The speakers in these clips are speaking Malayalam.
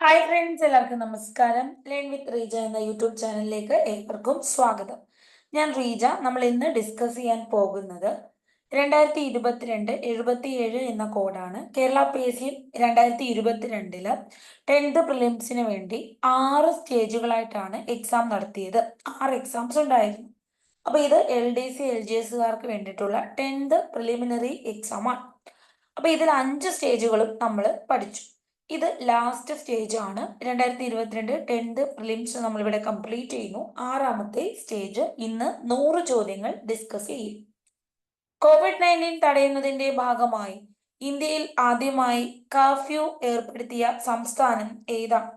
ഹായ് ഫ്രണ്ട്സ്, എല്ലാവർക്കും നമസ്കാരം. ലേൺ വിത്ത് റീജ എന്ന യൂട്യൂബ് ചാനലിലേക്ക് ഏവർക്കും സ്വാഗതം. ഞാൻ റീജ. നമ്മൾ ഇന്ന് ഡിസ്കസ് ചെയ്യാൻ പോകുന്നത് 2022-77 എന്ന കോഡാണ്. കേരള PSC 2022 10th പ്രിലിംസിന് വേണ്ടി 6 സ്റ്റേജുകളായിട്ടാണ് എക്സാം നടത്തിയത്. 6 എക്സാംസ് ഉണ്ടായിരുന്നു. അപ്പൊ ഇത് LDC LGSകാർക്ക് വേണ്ടിയിട്ടുള്ള 10th പ്രിലിമിനറി എക്സാം ആണ്. അപ്പൊ ഇതിൽ 5 സ്റ്റേജുകളും നമ്മൾ പഠിച്ചു. ഇത് ലാസ്റ്റ് സ്റ്റേജ് ആണ്. 2022 10th പ്രിലിംസ് നമ്മളിവിടെ കംപ്ലീറ്റ് ചെയ്യുന്നു. 6ാമത്തെ സ്റ്റേജ്. ഇന്ന് 100 ചോദ്യങ്ങൾ ഡിസ്കസ് ചെയ്യും. COVID-19 തടയുന്നതിന്റെ ഭാഗമായി ഇന്ത്യയിൽ ആദ്യമായി കർഫ്യൂ ഏർപ്പെടുത്തിയ സംസ്ഥാനം ഏതാണ്?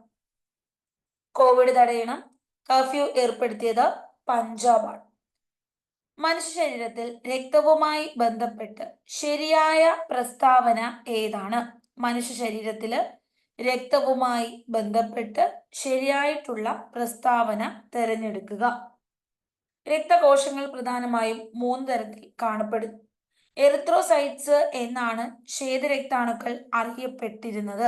കോവിഡ് തടയണം കർഫ്യൂ ഏർപ്പെടുത്തിയത് പഞ്ചാബാണ്. മനുഷ്യ ശരീരത്തിൽ രക്തവുമായി ബന്ധപ്പെട്ട് ശരിയായ പ്രസ്താവന ഏതാണ്? മനുഷ്യ ശരീരത്തില് രക്തവുമായി ബന്ധപ്പെട്ട് ശരിയായിട്ടുള്ള പ്രസ്താവന തിരഞ്ഞെടുക്കുക. രക്തകോശങ്ങൾ പ്രധാനമായും 3 തരത്തിൽ കാണപ്പെടുന്നു. എറിത്രോസൈറ്റ്സ് എന്നാണ് ശ്വേതരക്താണുക്കൾ അറിയപ്പെട്ടിരുന്നത്.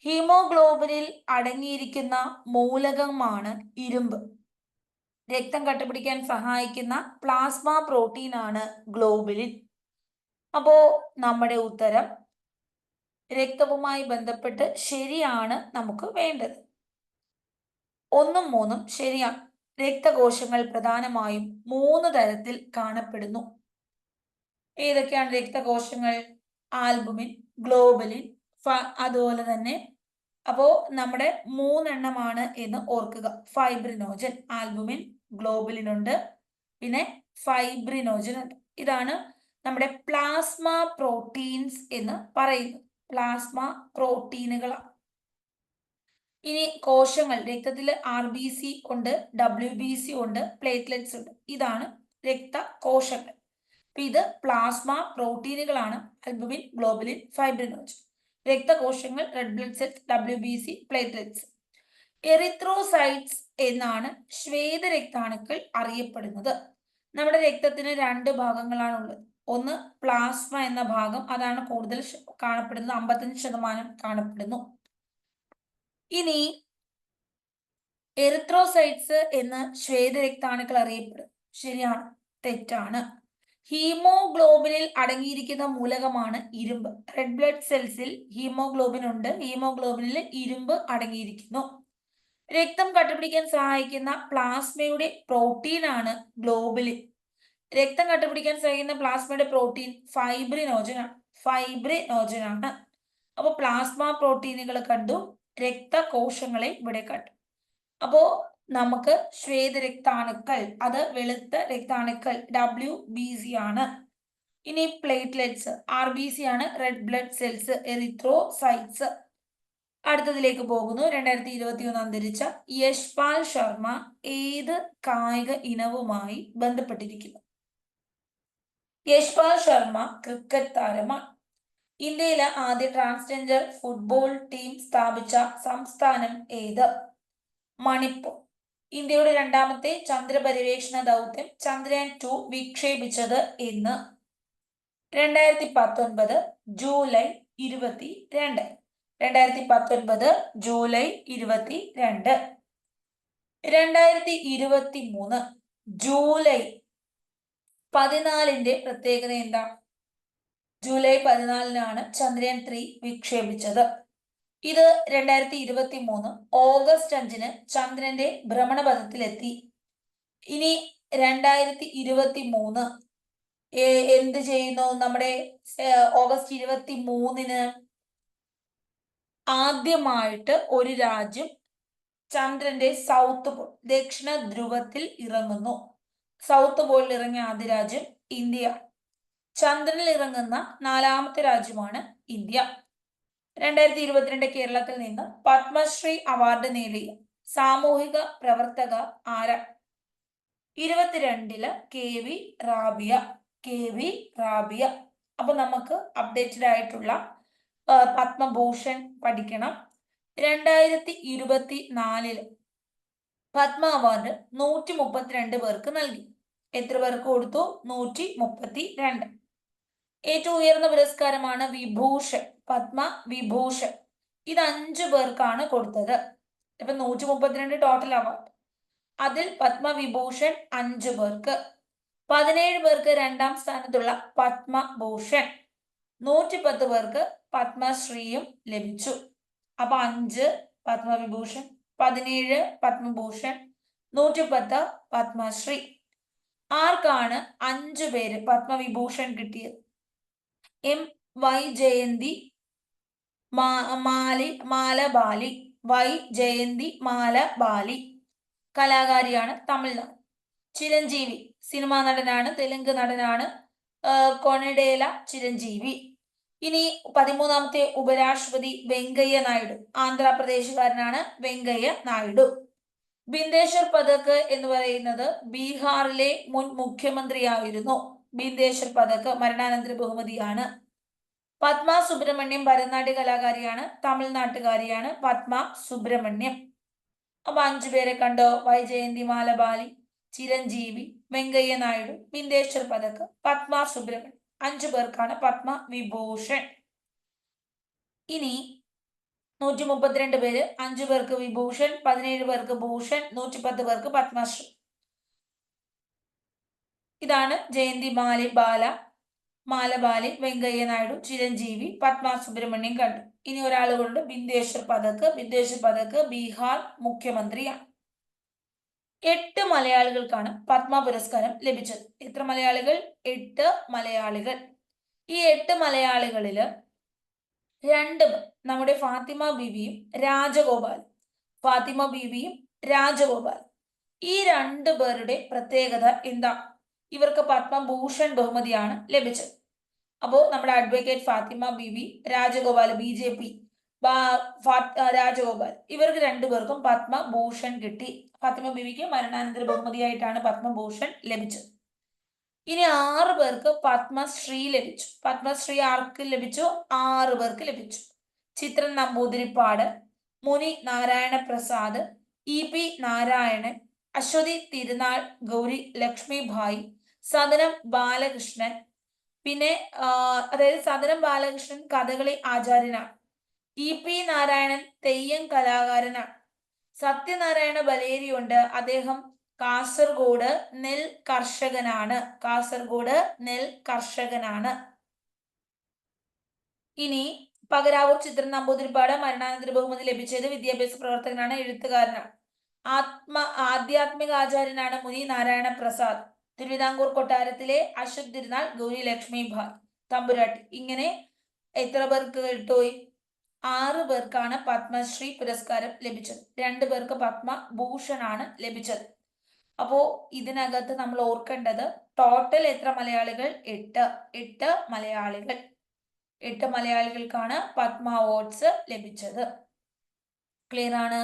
ഹീമോഗ്ലോബിനിൽ അടങ്ങിയിരിക്കുന്ന മൂലകമാണ് ഇരുമ്പ്. രക്തം കട്ടപിടിക്കാൻ സഹായിക്കുന്ന പ്ലാസ്മ പ്രോട്ടീൻ ആണ് ഗ്ലോബുലിൻ. അപ്പോ നമ്മുടെ ഉത്തരം രക്തവുമായി ബന്ധപ്പെട്ട് ശരിയാണ് നമുക്ക് വേണ്ടത്. 1ഉം 3ഉം ശരിയാണ്. രക്തകോശങ്ങൾ പ്രധാനമായും 3 തരത്തിൽ കാണപ്പെടുന്നു. ഏതൊക്കെയാണ് രക്തകോശങ്ങൾ? ആൽബുമിൻ, ഗ്ലോബുലിൻ, അതുപോലെ തന്നെ അപ്പോ നമ്മുടെ 3 എണ്ണമാണ് എന്ന് ഓർക്കുക. ഫൈബ്രിനോജൻ, ആൽബുമിൻ, ഗ്ലോബുലിൻ ഉണ്ട്, പിന്നെ ഫൈബ്രിനോജൻ ഉണ്ട്. ഇതാണ് നമ്മുടെ പ്ലാസ്മ പ്രോട്ടീൻസ് എന്ന് പറയുന്നത്. പ്ലാസ്മ പ്രോട്ടീനുകളാണ്. ഇനി കോശങ്ങൾ, രക്തത്തിൽ RBC ഉണ്ട്, WBC ഉണ്ട്, പ്ലേറ്റ്ലെറ്റ്സ് ഉണ്ട്. ഇതാണ് രക്തകോശങ്ങൾ. ഇത് പ്ലാസ്മ പ്രോട്ടീനുകളാണ്. Albumin, globulin, fibrinogen. രക്തകോശങ്ങൾ red blood cells, WBC, platelets. Erythrocytes എന്നാണ് ശ്വേതരക്താണുക്കൾ അറിയപ്പെടുന്നത്. നമ്മുടെ രക്തത്തിന് 2 ഭാഗങ്ങളാണുള്ളത്. ഒന്ന് പ്ലാസ്മ എന്ന ഭാഗം, അതാണ് കൂടുതൽ കാണപ്പെടുന്നത്, 55% കാണപ്പെടുന്നു. ഇനി എറിത്രോസൈറ്റ്സ് എന്ന് ശ്വേതരക്താണുക്കൾ അറിയപ്പെടും. ശരിയാണ്? തെറ്റാണ്. ഹീമോഗ്ലോബിനിൽ അടങ്ങിയിരിക്കുന്ന മൂലകമാണ് ഇരുമ്പ്. റെഡ് ബ്ലഡ് സെൽസിൽ ഹീമോഗ്ലോബിൻ ഉണ്ട്. ഹീമോഗ്ലോബിനിൽ ഇരുമ്പ് അടങ്ങിയിരിക്കുന്നു. രക്തം കട്ടപിടിക്കാൻ സഹായിക്കുന്ന പ്ലാസ്മയുടെ പ്രോട്ടീൻ ആണ് ഗ്ലോബുലിൻ. രക്തം കട്ടപിടിക്കാൻ സഹായിക്കുന്ന പ്ലാസ്മയുടെ പ്രോട്ടീൻ ഫൈബ്രിനോജൻ ആണ്. അപ്പൊ പ്ലാസ്മ പ്രോട്ടീനുകൾ കണ്ടു, രക്തകോശങ്ങളെ ഇവിടെ കണ്ടു. അപ്പോ നമുക്ക് ശ്വേതരക്താണുക്കൾ, അത് വെളുത്ത രക്താണുക്കൾ, WBC ആണ്. ഇനി പ്ലേറ്റ്ലെറ്റ്സ്, RBC ആണ്. Red blood cells, erythrocytes. അടുത്തതിലേക്ക് പോകുന്നു. 2021 അന്തരിച്ച യശ്പാൽ ശർമ്മ ഏത് കായിക ഇനവുമായി ബന്ധപ്പെട്ടിരിക്കുന്നു? യശ്പാൽ ശർമ്മ ക്രിക്കറ്റ് താരമാണ്. ഇന്ത്യയിലെ ആദ്യ ട്രാൻസ്ജെൻഡർ ഫുട്ബോൾ ടീം സ്ഥാപിച്ച സംസ്ഥാനം ഏത്? മണിപ്പൂർ. ഇന്ത്യയുടെ 2ാമത്തെ ചന്ദ്രപര്യവേക്ഷണ ദൗത്യം ചന്ദ്രയാൻ 2 വിക്ഷേപിച്ചത് എന്ന്? 2019 ജൂലൈ 22. 2019 ജൂലൈ 22. 2023 ജൂലൈ 14 പ്രത്യേകത എന്താ? ജൂലൈ 14 ചന്ദ്രയാൻ 3 വിക്ഷേപിച്ചത്. ഇത് 2023 ഓഗസ്റ്റ് 5 ചന്ദ്രന്റെ ഭ്രമണപഥത്തിലെത്തി. ഇനി 2023 എന്ത് ചെയ്യുന്നു? നമ്മുടെ ഓഗസ്റ്റ് 23 ആദ്യമായിട്ട് ഒരു രാജ്യം ചന്ദ്രന്റെ സൗത്ത് പോൾ, ദക്ഷിണ ധ്രുവത്തിൽ ഇറങ്ങുന്നു. സൗത്ത് പോളിൽ ഇറങ്ങിയ ആദ്യ രാജ്യം ഇന്ത്യ. ചന്ദ്രനിൽ ഇറങ്ങുന്ന 4ാമത്തെ രാജ്യമാണ് ഇന്ത്യ. 2022 കേരളത്തിൽ നിന്ന് പത്മശ്രീ അവാർഡ് നേടിയ സാമൂഹിക പ്രവർത്തക ആരാ? 22 KV റാബിയ. അപ്പൊ നമുക്ക് അപ്ഡേറ്റഡ് ആയിട്ടുള്ള പത്മഭൂഷൺ പഠിക്കണം. 2024 പത്മ അവാർഡ് 132 പേർക്ക് നൽകി. എത്ര പേർക്ക് കൊടുത്തു? 132. ഏറ്റവും ഉയർന്ന പുരസ്കാരമാണ് വിഭൂഷൺ, പത്മ വിഭൂഷൺ. ഇത് 5 പേർക്കാണ് കൊടുത്തത്. ഇപ്പൊ 132 ടോട്ടൽ അവാർഡ്. അതിൽ പത്മവിഭൂഷൺ 5 പേർക്ക്, 17 പേർക്ക് രണ്ടാം സ്ഥാനത്തുള്ള പത്മഭൂഷൺ, 110 പേർക്ക് പത്മശ്രീയും ലഭിച്ചു. അപ്പൊ 5 പത്മവിഭൂഷൺ, 17 പത്മഭൂഷൺ, 110 പത്മശ്രീ. ആർക്കാണ് 5 പേര് പത്മവിഭൂഷൺ കിട്ടിയത്? എം വൈ ജയന്തി മാലബാലി. വൈ ജയന്തി മാലബാലി കലാകാരിയാണ്, തമിഴ്നാട്. ചിരഞ്ജീവി സിനിമാ നടനാണ്, തെലുങ്ക് നടനാണ്, കൊണഡേല ചിരഞ്ജീവി. ഇനി 13ാമത്തെ ഉപരാഷ്ട്രപതി വെങ്കയ്യ നായിഡു, ആന്ധ്രാപ്രദേശുകാരനാണ് വെങ്കയ്യ നായിഡു. ബിന്ദേശ്വർ പതക് എന്ന് പറയുന്നത് ബീഹാറിലെ മുൻ മുഖ്യമന്ത്രിയായിരുന്നു. ബിന്ദേശ്വർ പതക് മരണാനന്തര ബഹുമതിയാണ്. പത്മ സുബ്രഹ്മണ്യം ഭരതനാട്യ കലാകാരിയാണ്, തമിഴ്നാട്ടുകാരിയാണ് പത്മ സുബ്രഹ്മണ്യം. അപ്പൊ 5 പേരെ കണ്ടോ? വൈജയന്തി മാലബാലി, ചിരഞ്ജീവി, വെങ്കയ്യ നായിഡു, ബിന്ദേശ്വർ പതക്, പത്മ സുബ്രഹ്മണ്യം. 5 പേർക്കാണ് പത്മവിഭൂഷൺ. ഇനി 132 പേര്, 5 പേർക്ക് വിഭൂഷൺ, 17 പേർക്ക് ഭൂഷൺ, 110 പേർക്ക് പത്മശ്രീ. ഇതാണ് ജയന്തി മാലബാലി, വെങ്കയ്യ നായിഡു, ചിരഞ്ജീവി, പത്മ സുബ്രഹ്മണ്യം കണ്ടു. ഇനി ഒരാളുകളുണ്ട് ബിന്ദേശ്വർ പതക്. ബിന്ദേശ്വർ പതക് ബീഹാർ മുഖ്യമന്ത്രിയാണ്. 8 മലയാളികൾക്കാണ് പത്മ പുരസ്കാരം ലഭിച്ചത്. എത്ര മലയാളികൾ? 8 മലയാളികൾ. ഈ 8 മലയാളികളില് 2 നമ്മുടെ ഫാത്തിമ ബീവിയും രാജഗോപാൽ. ഫാത്തിമ ബീവിയും രാജഗോപാൽ. ഈ 2 പേരുടെ പ്രത്യേകത എന്താ? ഇവർക്ക് പത്മഭൂഷൺ ബഹുമതിയാണ് ലഭിച്ചത്. അപ്പോൾ നമ്മുടെ അഡ്വക്കേറ്റ് ഫാത്തിമ ബീവി, രാജഗോപാൽ BJP രാജഗോപാൽ, ഇവർക്ക് 2 പേർക്കും പത്മഭൂഷൺ കിട്ടി. ഫാത്തിമ ബീവിക്ക് മരണാനന്തര ബഹുമതിയായിട്ടാണ് പത്മഭൂഷൺ ലഭിച്ചത്. ഇനി 6 പേർക്ക് പത്മശ്രീ ലഭിച്ചു. പത്മശ്രീ ആർക്ക് ലഭിച്ചു? 6 പേർക്ക് ലഭിച്ചു. ചിത്രൻ നമ്പൂതിരിപ്പാട്, മുനി നാരായണ പ്രസാദ്, EP നാരായണൻ, അശ്വതി തിരുനാൾ, ഗൗരി ലക്ഷ്മിഭായ്, സദനം ബാലകൃഷ്ണൻ. പിന്നെ അതായത് സദനം ബാലകൃഷ്ണൻ കഥകളി ആചാര്യനാണ്. EP നാരായണൻ തെയ്യം കലാകാരനാണ്. സത്യനാരായണ ബലേരിയുണ്ട്, അദ്ദേഹം കാസർഗോഡ് നെൽ കർഷകനാണ്. കാസർഗോഡ് നെൽ കർഷകനാണ്. ഇനി പകരാവൂർ ചിത്രൻ നമ്പൂതിരിപ്പാട് മരണാനന്തര ബഹുമതി ലഭിച്ചത് വിദ്യാഭ്യാസ പ്രവർത്തകനാണ്, എഴുത്തുകാരനാണ്. ആധ്യാത്മിക ആചാര്യനാണ് മുനി നാരായണ പ്രസാദ്. തിരുവിതാംകൂർ കൊട്ടാരത്തിലെ അശ്വതി തിരുനാൾ, ഗൗരി ലക്ഷ്മിഭായ്, തമ്പുരാട്ടി. ഇങ്ങനെ എത്ര പേർക്ക് കിട്ടുപോയി? 6 പേർക്കാണ് പത്മശ്രീ പുരസ്കാരം ലഭിച്ചത്. 2 പേർക്ക് പത്മഭൂഷണാണ് ലഭിച്ചത്. അപ്പോ ഇതിനകത്ത് നമ്മൾ ഓർക്കേണ്ടത് ടോട്ടൽ എത്ര മലയാളികൾ? 8 മലയാളികൾ. 8 മലയാളികൾക്കാണ് പത്മ അവാർഡ്സ് ലഭിച്ചത്. ക്ലിയർ ആണ്?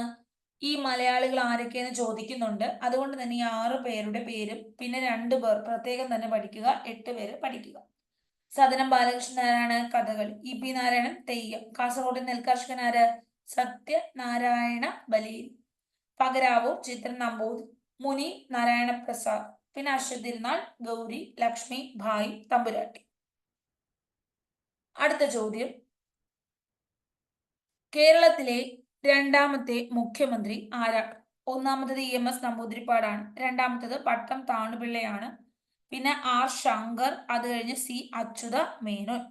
ഈ മലയാളികൾ ആരൊക്കെയെന്ന് ചോദിക്കുന്നുണ്ട്. അതുകൊണ്ട് തന്നെ ഈ 6 പേരുടെ പേരും പിന്നെ 2 പേർ പ്രത്യേകം തന്നെ പഠിക്കുക. 8 പേര് പഠിക്കുക. സദനം ബാലകൃഷ്ണനാരാണ്? കഥകളി. EP നാരായണൻ തെയ്യം. കാസർഗോഡ് നെൽകർഷകൻ ആര്? സത്യനാരായണ ബലേരി. പകരാവൂർ ചിത്രൻ നമ്പൂതിരി, മുനി നാരായണ പ്രസാദ്, പിന്നെ അശ്വതി തിരുനാൾ, ഗൗരി ലക്ഷ്മി ഭായ്, തമ്പുരാട്ടി. അടുത്ത ചോദ്യം, കേരളത്തിലെ 2ാമത്തെ മുഖ്യമന്ത്രി ആരാണ്? 1ാമത്തത് EMS നമ്പൂതിരിപ്പാടാണ്. 2ാമത്തത് പട്ടം താണുപിള്ളയാണ്. പിന്നെ R ശങ്കർ, അത് കഴിഞ്ഞ് C അച്യുത മേനോൻ.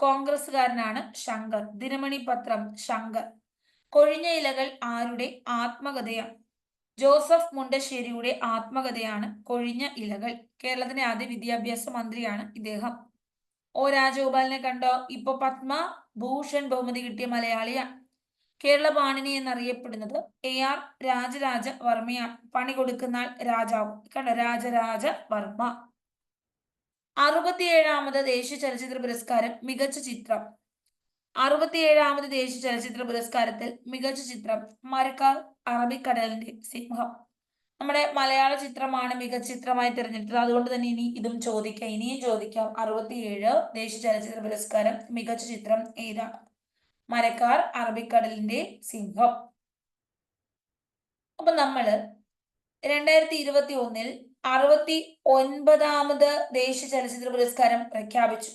കോൺഗ്രസ്സുകാരനാണ് ശങ്കർ. ദിനമണി പത്രം ശങ്കർ. കൊഴിഞ്ഞ ഇലകൾ ആരുടെ ആത്മകഥയാണ്? ജോസഫ് മുണ്ടശ്ശേരിയുടെ ആത്മകഥയാണ് കൊഴിഞ്ഞ ഇലകൾ. കേരളത്തിന്റെ ആദ്യ വിദ്യാഭ്യാസ മന്ത്രിയാണ് ഇദ്ദേഹം. O രാജഗോപാലിനെ കണ്ടോ? ഇപ്പൊ പത്മഭൂഷൺ ബഹുമതി കിട്ടിയ മലയാളിയാണ്. കേരള പാണിനി എന്നറിയപ്പെടുന്നത് AR രാജരാജ വർമ്മയാണ്. പണി കൊടുക്കുന്നാൾ രാജാവ്. കണ്ടോ? രാജരാജ വർമ്മ. 67ാമത് ദേശീയ ചലച്ചിത്ര പുരസ്കാരം മികച്ച ചിത്രം. 67ാമത് ദേശീയ ചലച്ചിത്ര പുരസ്കാരത്തിൽ മികച്ച ചിത്രം മരക്കാർ അറബിക്കടലിന്റെ സിംഹം. നമ്മുടെ മലയാള ചിത്രമാണ് മികച്ച ചിത്രമായി തിരഞ്ഞെടുത്തത്. അതുകൊണ്ട് തന്നെ ഇതും ചോദിക്കാം, ഇനിയും ചോദിക്കാം. 67 ദേശീയ ചലച്ചിത്ര പുരസ്കാരം മികച്ച ചിത്രം ഏതാണ്? മരക്കാർ അറബിക്കടലിന്റെ സിംഹം. അപ്പൊ നമ്മള് 2021 69ാമത് ദേശീയ ചലച്ചിത്ര പുരസ്കാരം പ്രഖ്യാപിച്ചു.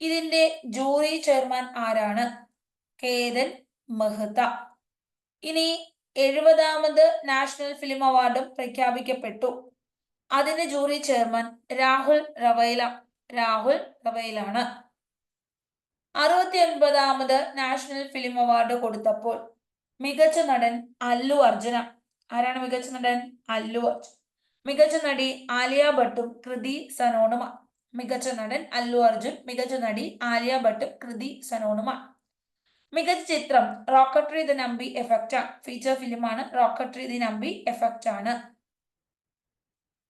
ഇതിന്റെ ജൂറി ചെയർമാൻ ആരാണ്? കേതൻ മെഹ്ത. ഇനി 70ാമത് നാഷണൽ ഫിലിം അവാർഡും പ്രഖ്യാപിക്കപ്പെട്ടു. അതിന് ജൂറി ചെയർമാൻ രാഹുൽ റവൈലാണ്. 69ാമത് നാഷണൽ ഫിലിം അവാർഡ് കൊടുത്തപ്പോൾ മികച്ച നടൻ അല്ലു അർജുന. ആരാണ് മികച്ച നടൻ? അല്ലു അർജുൻ. മികച്ച നടി ആലിയ ഭട്ടും കൃതി സനോണുമാണ്. മികച്ച നടൻ അല്ലു അർജുൻ, മികച്ച നടി ആലിയ ഭട്ടും കൃതി സനോണുമാണ്. മികച്ച ചിത്രം റോക്കട്രി ദി നമ്പി എഫക്റ്റ് ആണ്. ഫീച്ചർ ഫിലിമാണ് റോക്കട്രി ദി നമ്പി എഫക്റ്റ് ആണ്.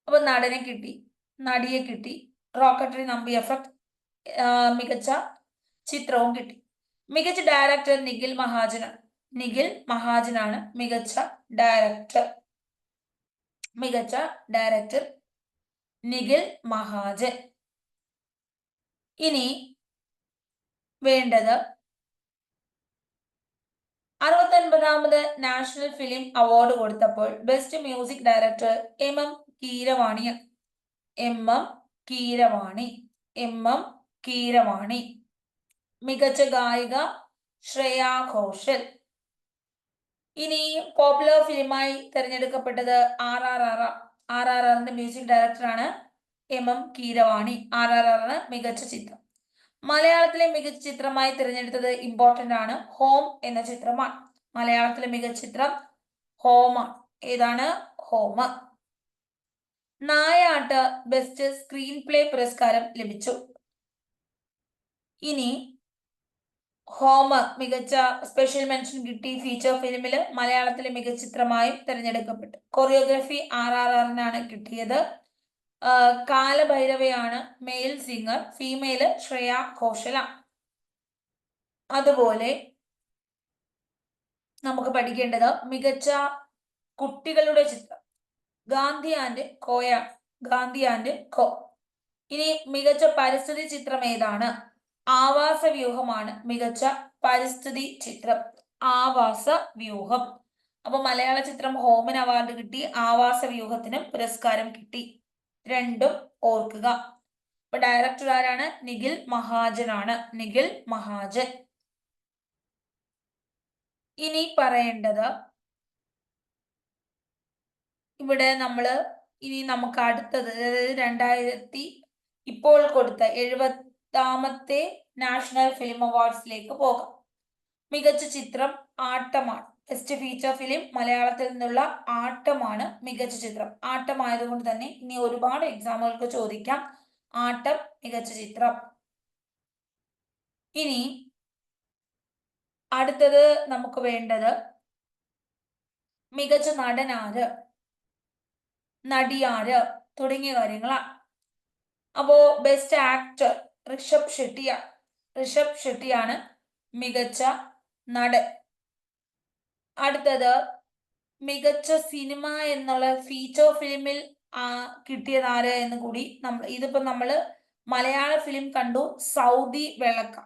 അപ്പൊ നടനെ കിട്ടി, നടിയെ കിട്ടി, റോക്കട്രി നമ്പി എഫക്റ്റ്, മികച്ച ചിത്രവും കിട്ടി. മികച്ച ഡയറക്ടർ നിഖിൽ മഹാജനാണ്. നിഖിൽ മഹാജനാണ് മികച്ച ഡയറക്ടർ. മികച്ച ഡയറക്ടർ നിഖിൽ മഹാജൻ. ഇനി വേണ്ടത് 69ാമത് നാഷണൽ ഫിലിം അവാർഡ് കൊടുത്തപ്പോൾ best music director M Keeravani. മികച്ച ഗായിക ശ്രേയ ഘോഷൽ. ഇനി പോപ്പുലർ ഫിലിമായി തിരഞ്ഞെടുക്കപ്പെട്ടത് RRRന്റെ മ്യൂസിക് ഡയറക്ടറാണ് എം കീരവാണി. RRR മികച്ച ചിത്രം. മലയാളത്തിലെ മികച്ച ചിത്രമായി തിരഞ്ഞെടുത്തത് ഇമ്പോർട്ടന്റ് ആണ്, ഹോം എന്ന ചിത്രമാണ്. മലയാളത്തിലെ മികച്ച ചിത്രം ഹോമാണ്. ഏതാണ്? ഹോം. നായാട്ട് ബെസ്റ്റ് സ്ക്രീൻ പ്ലേ പുരസ്കാരം ലഭിച്ചു. ഇനി ഹോം മികച്ച സ്പെഷ്യൽ മെൻഷൻ കിട്ടി. ഫീച്ചർ ഫിലിമില് മലയാളത്തിലെ മികച്ച ചിത്രമായും തിരഞ്ഞെടുക്കപ്പെട്ടു. കൊറിയോഗ്രഫി RRRനാണ് കിട്ടിയത്. കാലഭൈരവയാണ് മെയിൽ സിംഗർ, ഫീമെയില് ശ്രേയ ഘോഷല. അതുപോലെ നമുക്ക് പഠിക്കേണ്ടത് മികച്ച കുട്ടികളുടെ ചിത്രം ഗാന്ധി ആൻഡ് കോ. ഇനി മികച്ച പരിസ്ഥിതി ചിത്രം ഏതാണ്? ആവാസ വ്യൂഹമാണ് മികച്ച പരിസ്ഥിതി ചിത്രം. ആവാസ വ്യൂഹം. അപ്പൊ മലയാള ചിത്രം ഹോമിന് അവാർഡ് കിട്ടി, ആവാസ വ്യൂഹത്തിനും പുരസ്കാരം കിട്ടി. രണ്ടും ഓർക്കുക. അപ്പൊ ഡയറക്ടർ ആരാണ്? നിഖിൽ മഹാജനാണ്. നിഖിൽ മഹാജൻ. ഇനി പറയേണ്ടത് ഇവിടെ നമുക്ക് അടുത്തത്, അതായത് ഇപ്പോൾ കൊടുത്ത 70ാമത്തെ നാഷണൽ ഫിലിം അവാർഡ്സിലേക്ക് പോകാം. മികച്ച ചിത്രം ആട്ടമാണ്. ബെസ്റ്റ് ഫീച്ചർ ഫിലിം മലയാളത്തിൽ നിന്നുള്ള ആട്ടമാണ് മികച്ച ചിത്രം. ആട്ടമായതുകൊണ്ട് തന്നെ ഇനി ഒരുപാട് എക്സാമുകൾക്ക് ചോദിക്കാം. ആട്ടം മികച്ച ചിത്രം. ഇനി അടുത്തത് നമുക്ക് വേണ്ടത് മികച്ച നടനാര്, നടിയാര് തുടങ്ങിയ കാര്യങ്ങളാണ്. അപ്പോ ബെസ്റ്റ് ആക്ടർ ഋഷഭ് ഷെട്ടിയാണ് മികച്ച നടൻ. അടുത്തത് മികച്ച സിനിമ എന്നുള്ള ഫീച്ചർ ഫിലിമിൽ കിട്ടിയത് ആര് എന്ന് കൂടി ഇതിപ്പോ നമ്മള് മലയാള ഫിലിം കണ്ടു, സൗദി വെള്ളക്ക.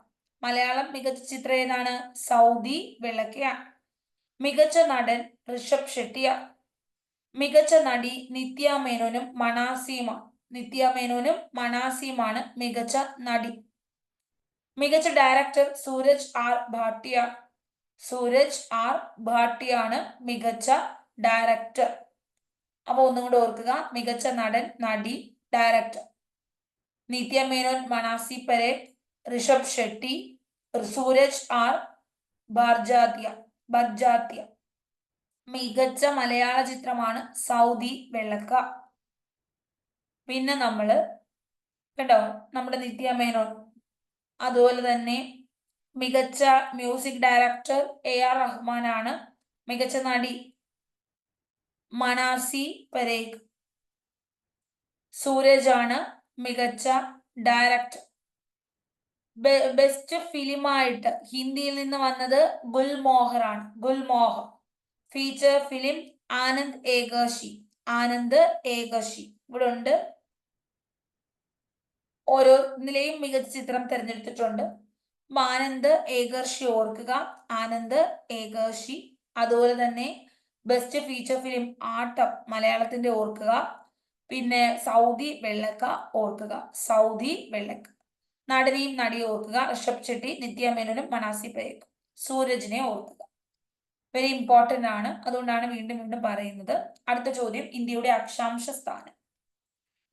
മലയാളം മികച്ച ചിത്രം ഏതാണ്? സൗദി വെള്ളക്കയാണ്. മികച്ച നടൻ ഋഷഭ് ഷെട്ടിയാണ്. മികച്ച നടി നിത്യ മേനോനും മണാസിയുമാണ് മികച്ച നടി. മികച്ച ഡയറക്ടർ സൂരജ് ആർ ഭാട്ടിയാണ് മികച്ച ഡയറക്ടർ. അപ്പൊ ഒന്നും കൂടെ ഓർക്കുക. മികച്ച നടൻ, നടി, ഡയറക്ടർ നിത്യ മേനോൻ, മനാസി പരേഖ്, ഋഷഭ് ഷെട്ടി, സൂരജ് ആർ ബർജാത്യ. മികച്ച മലയാള ചിത്രമാണ് സൗദി വെള്ളക്ക. പിന്നെ കണ്ടോ നമ്മുടെ നിത്യ മേനോൻ. അതുപോലെ തന്നെ മികച്ച മ്യൂസിക് ഡയറക്ടർ AR റഹ്മാനാണ്. മികച്ച നടി മനാസി പരേഖ്. സൂരജ് ആണ് മികച്ച ഡയറക്ടർ. ബെസ്റ്റ് ഫിലിമായിട്ട് ഹിന്ദിയിൽ നിന്ന് വന്നത് ഗുൽമോഹർ. Feature film Anand Ekarshi. ഇവിടെ ഉണ്ട്. ഓരോന്നിലെയും മികച്ച ചിത്രം തിരഞ്ഞെടുത്തിട്ടുണ്ട്. ആനന്ദ് ഏകർഷി ഓർക്കുക. ആനന്ദ് ഏകർഷി. അതുപോലെ തന്നെ ബെസ്റ്റ് ഫീച്ചർ ഫിലിം ആട്ടം മലയാളത്തിന്റെ ഓർക്കുക. പിന്നെ സൗദി വെള്ളക്ക ഓർക്കുക. നടനെയും നടിയും ഓർക്കുക. ഋഷഭ് ഷെട്ടി, നിത്യ മേനോനും മനാസി പരേഖ്. സൂരജിനെ ഓർക്കുക. വെരി ഇമ്പോർട്ടന്റ് ആണ്, അതുകൊണ്ടാണ് വീണ്ടും വീണ്ടും പറയുന്നത്. അടുത്ത ചോദ്യം, ഇന്ത്യയുടെ അക്ഷാംശ സ്ഥാനം.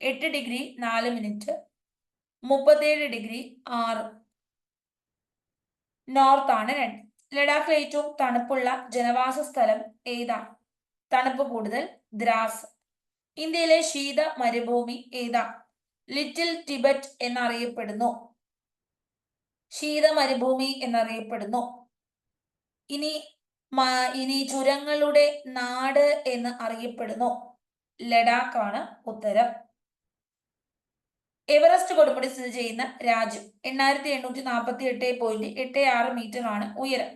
8 ഡിഗ്രി 4 മിനിറ്റ്, 37 ഡിഗ്രി 6. നോർത്ത് ആണ് 2. ലഡാക്കിൽ ഏറ്റവും തണുപ്പുള്ള ജനവാസ സ്ഥലം ഏതാണ്? തണുപ്പ് കൂടുതൽ ദ്രാസ്. ഇന്ത്യയിലെ ശീത മരുഭൂമി ഏതാ? ലിറ്റിൽ ടിബറ്റ് എന്നറിയപ്പെടുന്നു. ശീത മരുഭൂമി എന്നറിയപ്പെടുന്നു. ഇനി ചുരങ്ങളുടെ നാട് എന്ന് അറിയപ്പെടുന്നു. ലഡാക്ക് ആണ് ഉത്തരം. എവറസ്റ്റ് കൊടുമുടി സ്ഥിതി ചെയ്യുന്ന രാജ്യം. 8848.86 മീറ്റർ ആണ് ഉയരം.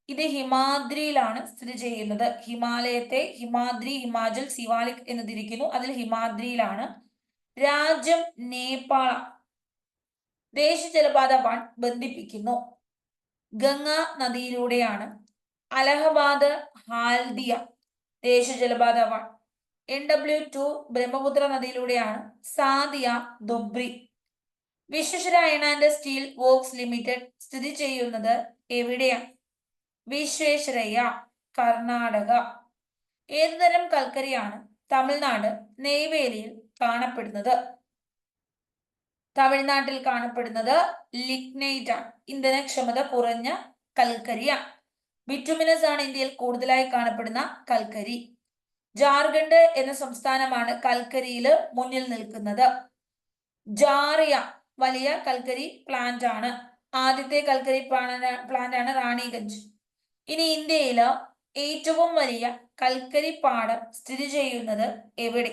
ഇത് ഹിമാദ്രിയിലാണ് സ്ഥിതി ചെയ്യുന്നത്. ഹിമാലയത്തെ ഹിമാദ്രി, ഹിമാചൽ, സിവാലിക് എന്ന് തിരിക്കുന്നു. അതിൽ ഹിമാദ്രിയിലാണ്. രാജ്യം നേപ്പാൾ. ദേശീയ ജലപാത 1 ബന്ധിപ്പിക്കുന്നു. ഗംഗ നദിയിലൂടെയാണ്. അലഹബാദ് ഹാൽദിയ ദേശീയ ജലപാത 1. NW2 ബ്രഹ്മപുത്ര നദിയിലൂടെയാണ്. Sadiya Dhubri. Visvesvara iron and steel works limited സ്ഥിതി ചെയ്യുന്നത് എവിടെയാണ്? വിശ്വേശ്വരയ്യ, കർണാടക. ഏതുതരം കൽക്കരിയാണ് തമിഴ്നാട് നെയ്വേലിയിൽ കാണപ്പെടുന്നത്? തമിഴ്നാട്ടിൽ കാണപ്പെടുന്നത് ലിഗ്നൈറ്റ് ആണ്. ഇന്ധനക്ഷമത കുറഞ്ഞ കൽക്കരിയാണ്. ബിറ്റുമിനസ് ആണ് ഇന്ത്യയിൽ കൂടുതലായി കാണപ്പെടുന്ന കൽക്കരി. ജാർഖണ്ഡ് എന്ന സംസ്ഥാനമാണ് കൽക്കരിയിൽ മുന്നിൽ നിൽക്കുന്നത്. ജാറിയ വലിയ കൽക്കരി പ്ലാന്റ് ആണ്. ആദ്യത്തെ കൽക്കരി പ്ലാന്റ് ആണ് റാണിഗഞ്ച്. ഇനി ഇന്ത്യയിൽ ഏറ്റവും വലിയ കൽക്കരി പാടം സ്ഥിതി ചെയ്യുന്നത് എവിടെ?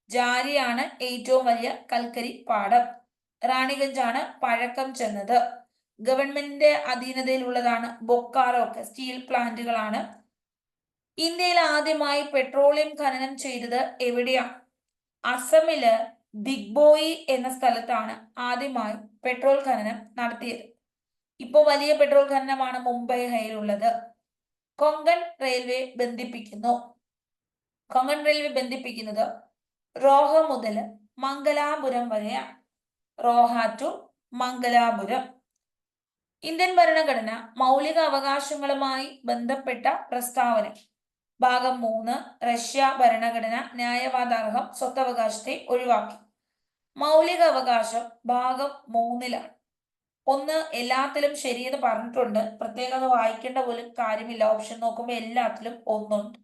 ജാരിയാണ് ഏറ്റവും വലിയ കൽക്കരി പാടം. റാണിഗഞ്ച് ആണ് പഴക്കം ചെന്നത്. ഗവൺമെന്റിന്റെ അധീനതയിലുള്ളതാണ്. ബൊക്കാറോ ഒക്കെ സ്റ്റീൽ പ്ലാന്റുകളാണ്. ഇന്ത്യയിൽ ആദ്യമായി പെട്രോളിയം ഖനനം ചെയ്തത് എവിടെയാണ്? അസമില് ദിഗ്ബോയി എന്ന സ്ഥലത്താണ് ആദ്യമായി പെട്രോൾ ഖനനം നടത്തിയത്. ഇപ്പോൾ വലിയ പെട്രോൾ ഖനനമാണ് മുംബൈ ഹൈയിലുള്ളത്. കൊങ്കൺ റെയിൽവേ ബന്ധിപ്പിക്കുന്നു. കൊങ്കൺ റെയിൽവേ ബന്ധിപ്പിക്കുന്നത് റോഹ മുതൽ മംഗലാപുരം വരെയാണ്. റോഹ ടു മംഗലാപുരം. ഇന്ത്യൻ ഭരണഘടന മൗലിക അവകാശങ്ങളുമായി ബന്ധപ്പെട്ട പ്രസ്താവന. ഭാഗം 3 റഷ്യ ഭരണഘടന ന്യായവാദാർഹം സ്വത്തവകാശത്തെ ഒഴിവാക്കി. മൗലിക അവകാശം ഭാഗം 3ലാണ്. 1 എല്ലാത്തിലും ശരിയെന്ന് പറഞ്ഞിട്ടുണ്ട്. പ്രത്യേകം വായിക്കേണ്ട പോലും കാര്യമില്ല. ഓപ്ഷൻ നോക്കുമ്പോൾ എല്ലാത്തിലും 1 ഉണ്ട്.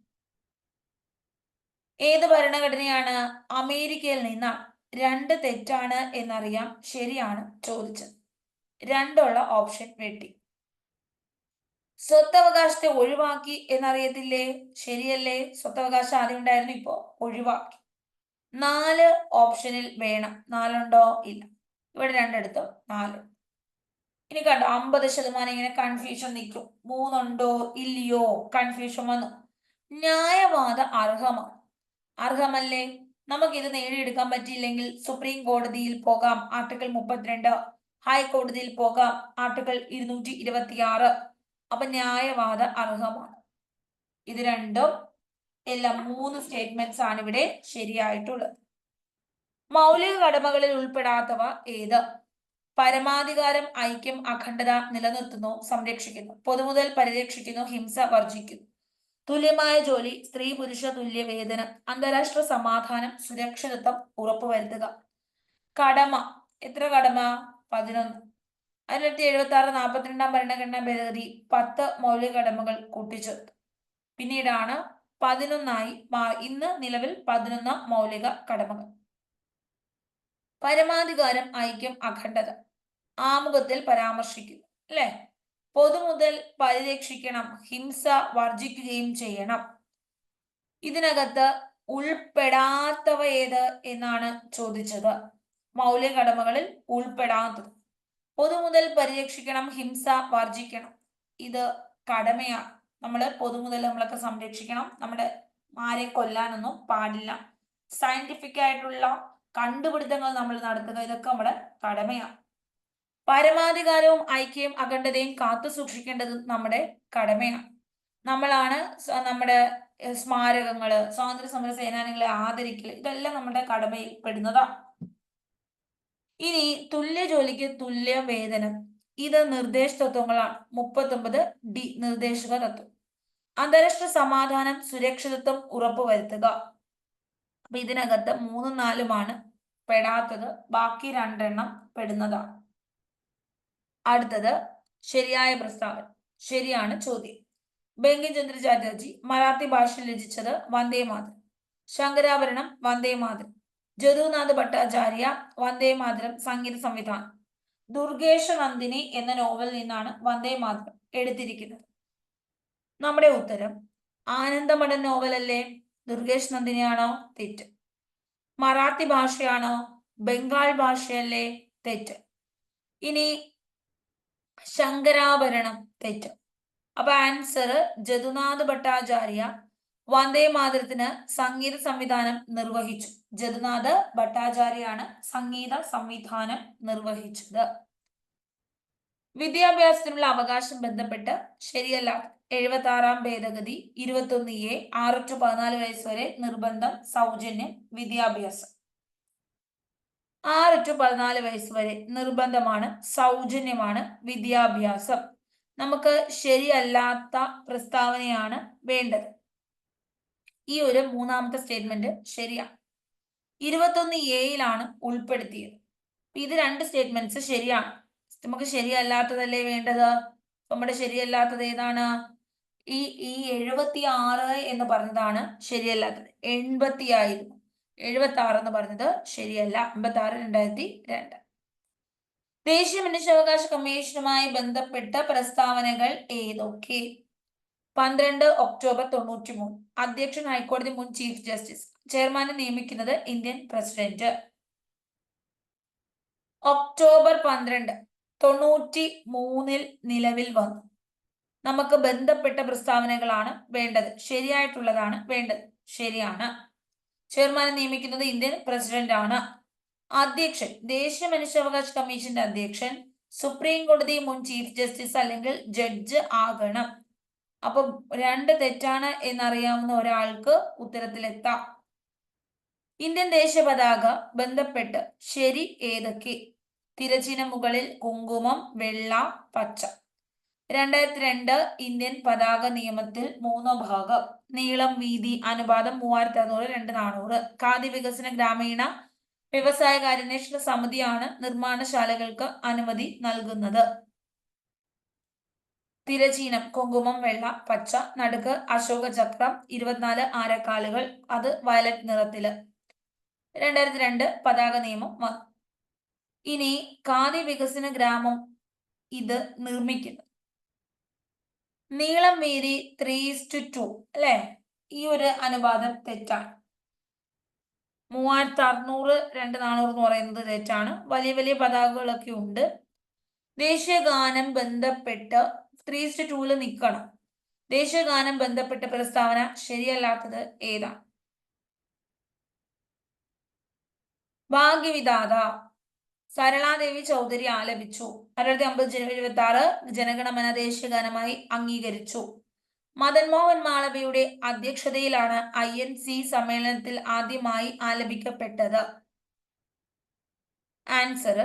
ഏത് ഭരണഘടനയാണ്? അമേരിക്കയിൽ നിന്നാണ്. 2 തെറ്റാണ് എന്നറിയാം, ശരിയാണ് ചോദിച്ചത്. 2 ഉള്ള ഓപ്ഷൻ വെട്ടി. സ്വത്തവകാശത്തെ ഒഴിവാക്കി എന്നറിയത്തില്ലേ? ശരിയല്ലേ? സ്വത്തവകാശം ആദ്യം ഉണ്ടായിരുന്നു, ഇപ്പോ ഒഴിവാക്കി. 4 ഓപ്ഷനിൽ വേണം. 4 ഉണ്ടോ? ഇല്ല. ഇവിടെ 2 എടുത്തോ, 4. ഇനി കണ്ടോ, 50% ഇങ്ങനെ കൺഫ്യൂഷൻ നിൽക്കും. 3 ഉണ്ടോ ഇല്ലയോ കൺഫ്യൂഷൻ വന്നു. ന്യായവാദ അർഹമാണ്. അർഹമല്ലേ? നമുക്കിത് നേടിയെടുക്കാൻ പറ്റിയില്ലെങ്കിൽ സുപ്രീം കോടതിയിൽ പോകാം, ആർട്ടിക്കിൾ 32. ഹൈക്കോടതിയിൽ പോകാം, ആർട്ടിക്കിൾ 226. അപ്പൊ ന്യായവാദ അർഹമാണ്. ഇത് രണ്ടും എല്ലാം 3 സ്റ്റേറ്റ്മെന്റ്സ് ആണ് ഇവിടെ ശരിയായിട്ടുള്ളത്. മൗലിക കടമകളിൽ ഉൾപ്പെടാത്തവ ഏത്? പരമാധികാരം, ഐക്യം, അഖണ്ഡത നിലനിർത്തുന്നു, സംരക്ഷിക്കുന്നു. പൊതുമുതൽ പരിരക്ഷിക്കുന്നു, ഹിംസ വർജിക്കുന്നു. തുല്യമായ ജോലി, സ്ത്രീ പുരുഷ തുല്യ വേതനം, അന്താരാഷ്ട്ര സമാധാനം, സുരക്ഷിതത്വം ഉറപ്പുവരുത്തുക. കടമ. എത്ര കടമ? 11. 1976 42-ാം ഭരണഘടനാ ഭേദഗതി 10 മൗലിക കടമകൾ കൂട്ടിച്ചേർത്തു. പിന്നീടാണ് 11ആയി മാറി. ഇന്ന് നിലവിൽ 11 മൗലിക കടമകൾ. പരമാധികാരം, ഐക്യം, അഖണ്ഡത ആമുഖത്തിൽ പരാമർശിക്കുന്നു അല്ലെ? പൊതുമുതൽ പരിരക്ഷിക്കണം, ഹിംസ വർജിക്കുകയും ചെയ്യണം. ഇതിനകത്ത് ഉൾപ്പെടാത്തവ ഏത് എന്നാണ് ചോദിച്ചത്. മൗലിക കടമകളിൽ ഉൾപ്പെടാത്തത്. പൊതുമുതൽ പരിരക്ഷിക്കണം, ഹിംസ വർജിക്കണം. ഇത് കടമയാണ്. നമ്മൾ പൊതുമുതൽ നമ്മളൊക്കെ സംരക്ഷിക്കണം. നമ്മുടെ ആരെ കൊല്ലാനൊന്നും പാടില്ല. സയന്റിഫിക് ആയിട്ടുള്ള കണ്ടുപിടുത്തങ്ങൾ നമ്മൾ നടത്തുക, ഇതൊക്കെ നമ്മുടെ കടമയാണ്. പരമാധികാരവും ഐക്യവും അഖണ്ഡതയും കാത്തു സൂക്ഷിക്കേണ്ടത് നമ്മുടെ കടമയാണ്. നമ്മളാണ് നമ്മുടെ സ്മാരകങ്ങള്, സ്വാതന്ത്ര്യ സമര സേനാനികളെ ആദരിക്കൽ, ഇതെല്ലാം നമ്മുടെ കടമയിൽ പെടുന്നതാണ്. ഇനി തുല്യ ജോലിക്ക് തുല്യ വേതനം, ഇത് നിർദ്ദേശ തത്വങ്ങളാണ്. 39 ഡി നിർദ്ദേശക തത്വം. അന്താരാഷ്ട്ര സമാധാനം സുരക്ഷിതത്വം ഉറപ്പുവരുത്തുക. അപ്പൊ ഇതിനകത്ത് 3ഉം 4ഉമാണ് പെടാത്തത്, ബാക്കി 2 പെടുന്നതാണ്. അടുത്തത് ശരിയായ പ്രസ്താവന. ശരിയാണ് ചോദ്യം. ബങ്കിം ചന്ദ്ര ചാറ്റർജി മറാത്തി ഭാഷയിൽ രചിച്ചത് വന്ദേ മാതരം. ശങ്കരാഭരണം വന്ദേ മാതരം. ജദുനാഥ് ഭട്ടാചാര്യ വന്ദേ മാതരം സംഗീത സംവിധാനം. ദുർഗേശ നന്ദിനി എന്ന നോവലിൽ നിന്നാണ് വന്ദേ മാതരം എടുത്തിരിക്കുന്നത്. നമ്മുടെ ഉത്തരം ആനന്ദമഠൻ നോവലല്ലേ? ദുർഗേഷ് നന്ദിനിയാണോ? തെറ്റ്. മറാത്തി ഭാഷയാണോ? ബംഗാൾ ഭാഷയല്ലേ? തെറ്റ്. ഇനി ശങ്കരാഭരണം തെറ്റ്. അപ്പൊ ആൻസർ ജദുനാഥ് ഭട്ടാചാര്യ വന്ദേ മാതരത്തിന് സംഗീത സംവിധാനം നിർവഹിച്ചു. ജദുനാഥ് ഭട്ടാചാര്യാണ് സംഗീത സംവിധാനം നിർവഹിച്ചത്. വിദ്യാഭ്യാസത്തിനുള്ള അവകാശം ബന്ധപ്പെട്ട് ശരിയല്ല 76 ഭേദഗതി 21A 6 to 14 വയസ്സ് വരെ നിർബന്ധം, സൗജന്യം വിദ്യാഭ്യാസം. 6 to 14 വയസ്സ് വരെ നിർബന്ധമാണ്, സൗജന്യമാണ് വിദ്യാഭ്യാസം. നമുക്ക് ശരിയല്ലാത്ത പ്രസ്താവനയാണ് വേണ്ടത്. ഈ ഒരു മൂന്നാമത്തെ സ്റ്റേറ്റ്മെന്റ് ശരിയാണ്. 21A ഉൾപ്പെടുത്തിയത്. ഇത് 2 സ്റ്റേറ്റ്മെന്റ്സ് ശരിയാണ്. നമുക്ക് ശരിയല്ലാത്തതല്ലേ വേണ്ടത്. നമ്മുടെ ശരിയല്ലാത്തത് ഏതാണ്? ഈ 76 എന്ന് പറഞ്ഞതാണ് ശരിയല്ലാത്തത്. 80 ആയിരുന്നു. 76 എന്ന് പറഞ്ഞത് ശരിയല്ല. 56 2002. ദേശീയ മനുഷ്യാവകാശ കമ്മീഷനുമായി ബന്ധപ്പെട്ട പ്രസ്താവനകൾ ഏതൊക്കെ? 12 ഒക്ടോബർ 93. അധ്യക്ഷൻ ഹൈക്കോടതി മുൻ ചീഫ് ജസ്റ്റിസ്. ചെയർമാനെ നിയമിക്കുന്നത് ഇന്ത്യൻ പ്രസിഡന്റ്. ഒക്ടോബർ 12 93 നിലവിൽ വന്നു. നമുക്ക് ബന്ധപ്പെട്ട പ്രസ്താവനകളാണ് വേണ്ടത്. ശരിയായിട്ടുള്ളതാണ് വേണ്ടത്. ശരിയാണ്. ചെയർമാനെ നിയമിക്കുന്നത് ഇന്ത്യൻ പ്രസിഡന്റ് ആണ്. അധ്യക്ഷൻ ദേശീയ മനുഷ്യാവകാശ കമ്മീഷന്റെ അധ്യക്ഷൻ സുപ്രീം കോടതി മുൻ ചീഫ് ജസ്റ്റിസ് അല്ലെങ്കിൽ ജഡ്ജ് ആകണം. അപ്പം 2 തെറ്റാണ് എന്നറിയാവുന്ന ഒരാൾക്ക് ഉത്തരത്തിലെത്താം. ഇന്ത്യൻ ദേശീയ പതാക ബന്ധപ്പെട്ട് ശരി ഏതൊക്കെ? തിരച്ചിന മുകളിൽ കുങ്കുമം, വെള്ള, പച്ച. 2002 ഇന്ത്യൻ പതാക നിയമത്തിൽ 3 ഭാഗം. നീളം, വീതി, അനുപാതം 3600 2 400. ഖാദി വികസന ഗ്രാമീണ വ്യവസായ കാര്യാന്വേഷണ സമിതിയാണ് നിർമ്മാണശാലകൾക്ക് അനുമതി നൽകുന്നത്. തിരചീനം കുങ്കുമം, വെള്ള, പച്ച. നടുക്ക് അശോക ചക്രം, 24 ആരക്കാലുകൾ, അത് വയലറ്റ് നിറത്തില്. 2002 പതാക നിയമം വന്നു. ഇനി ഖാദി വികസന ഗ്രാമം ഇത് നിർമ്മിക്കുന്നു. നീളം, വീതി 3:2 അല്ലെ? ഈ ഒരു അനുപാതം തെറ്റാണ്. 3600 2400 എന്ന് പറയുന്നത് തെറ്റാണ്. വലിയ വലിയ പതാകകളൊക്കെ ഉണ്ട്. ദേശീയ ഗാനം ബന്ധപ്പെട്ട് 3:2 നിൽക്കണം. ദേശീയ ഗാനം ബന്ധപ്പെട്ട പ്രസ്താവന ശരിയല്ലാത്തത് ഏതാണ്? ഭാഗ്യവിധാത സരളാദേവി ചൗധരി ആലപിച്ചു. 1950 ജനുവരി 26 ജനഗണമന ദേശീയ ഗാനമായി അംഗീകരിച്ചു. മദൻ മോഹൻ മാളവ്യയുടെ അധ്യക്ഷതയിലാണ് INC സമ്മേളനത്തിൽ ആദ്യമായി ആലപിക്കപ്പെട്ടത്. ആൻസർ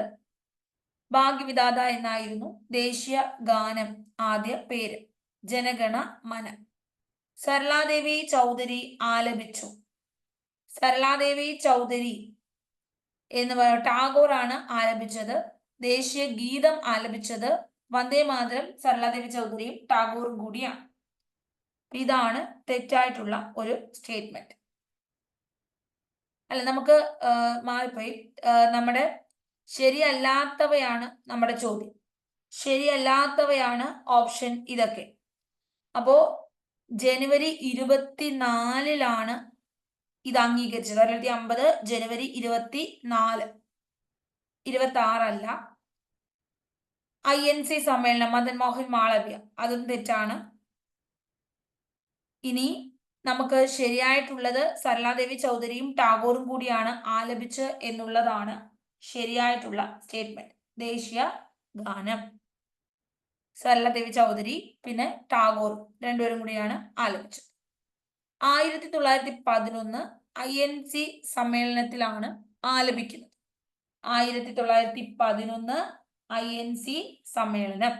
ഭാഗ്യവിധാത എന്നായിരുന്നു ദേശീയ ഗാനം ആദ്യ പേര്. ജനഗണ മന. സരളാദേവി ചൗധരി ആലപിച്ചു. സരളാദേവി ചൗധരി എന്ന് ടാഗോർ ആണ് ആലപിച്ചത്. ദേശീയ ഗീതം ആലപിച്ചത് വന്ദേ മാതരം സരളാദേവി ചൗധരിയും ടാഗോറും കൂടിയാണ്. ഇതാണ് തെറ്റായിട്ടുള്ള ഒരു സ്റ്റേറ്റ്മെന്റ്. അല്ല, നമുക്ക് മാറിപ്പോയി. നമ്മുടെ ശരിയല്ലാത്തവയാണ് നമ്മുടെ ചോദ്യം. ശരിയല്ലാത്തവയാണ് ഓപ്ഷൻ ഇതൊക്കെ. അപ്പോ ജനുവരി 24 ഇത് അംഗീകരിച്ചത്. 1950 ജനുവരി 24, 26 അല്ല. INC സമ്മേളനം മദൻ മോഹൻ മാളവ്യ, അതും തെറ്റാണ്. ഇനി നമുക്ക് ശരിയായിട്ടുള്ളത് സരളാദേവി ചൗധരിയും ടാഗോറും കൂടിയാണ് ആലപിച്ച് എന്നുള്ളതാണ് ശരിയായിട്ടുള്ള സ്റ്റേറ്റ്മെന്റ്. ദേശീയ ഗാനം സരളാദേവി ചൗധരി പിന്നെ ടാഗോർ രണ്ടുപേരും കൂടിയാണ് ആലപിച്ചത്. 1911 INC സമ്മേളനത്തിലാണ് ആലപിക്കുന്നത്. 1911 INC സമ്മേളനം.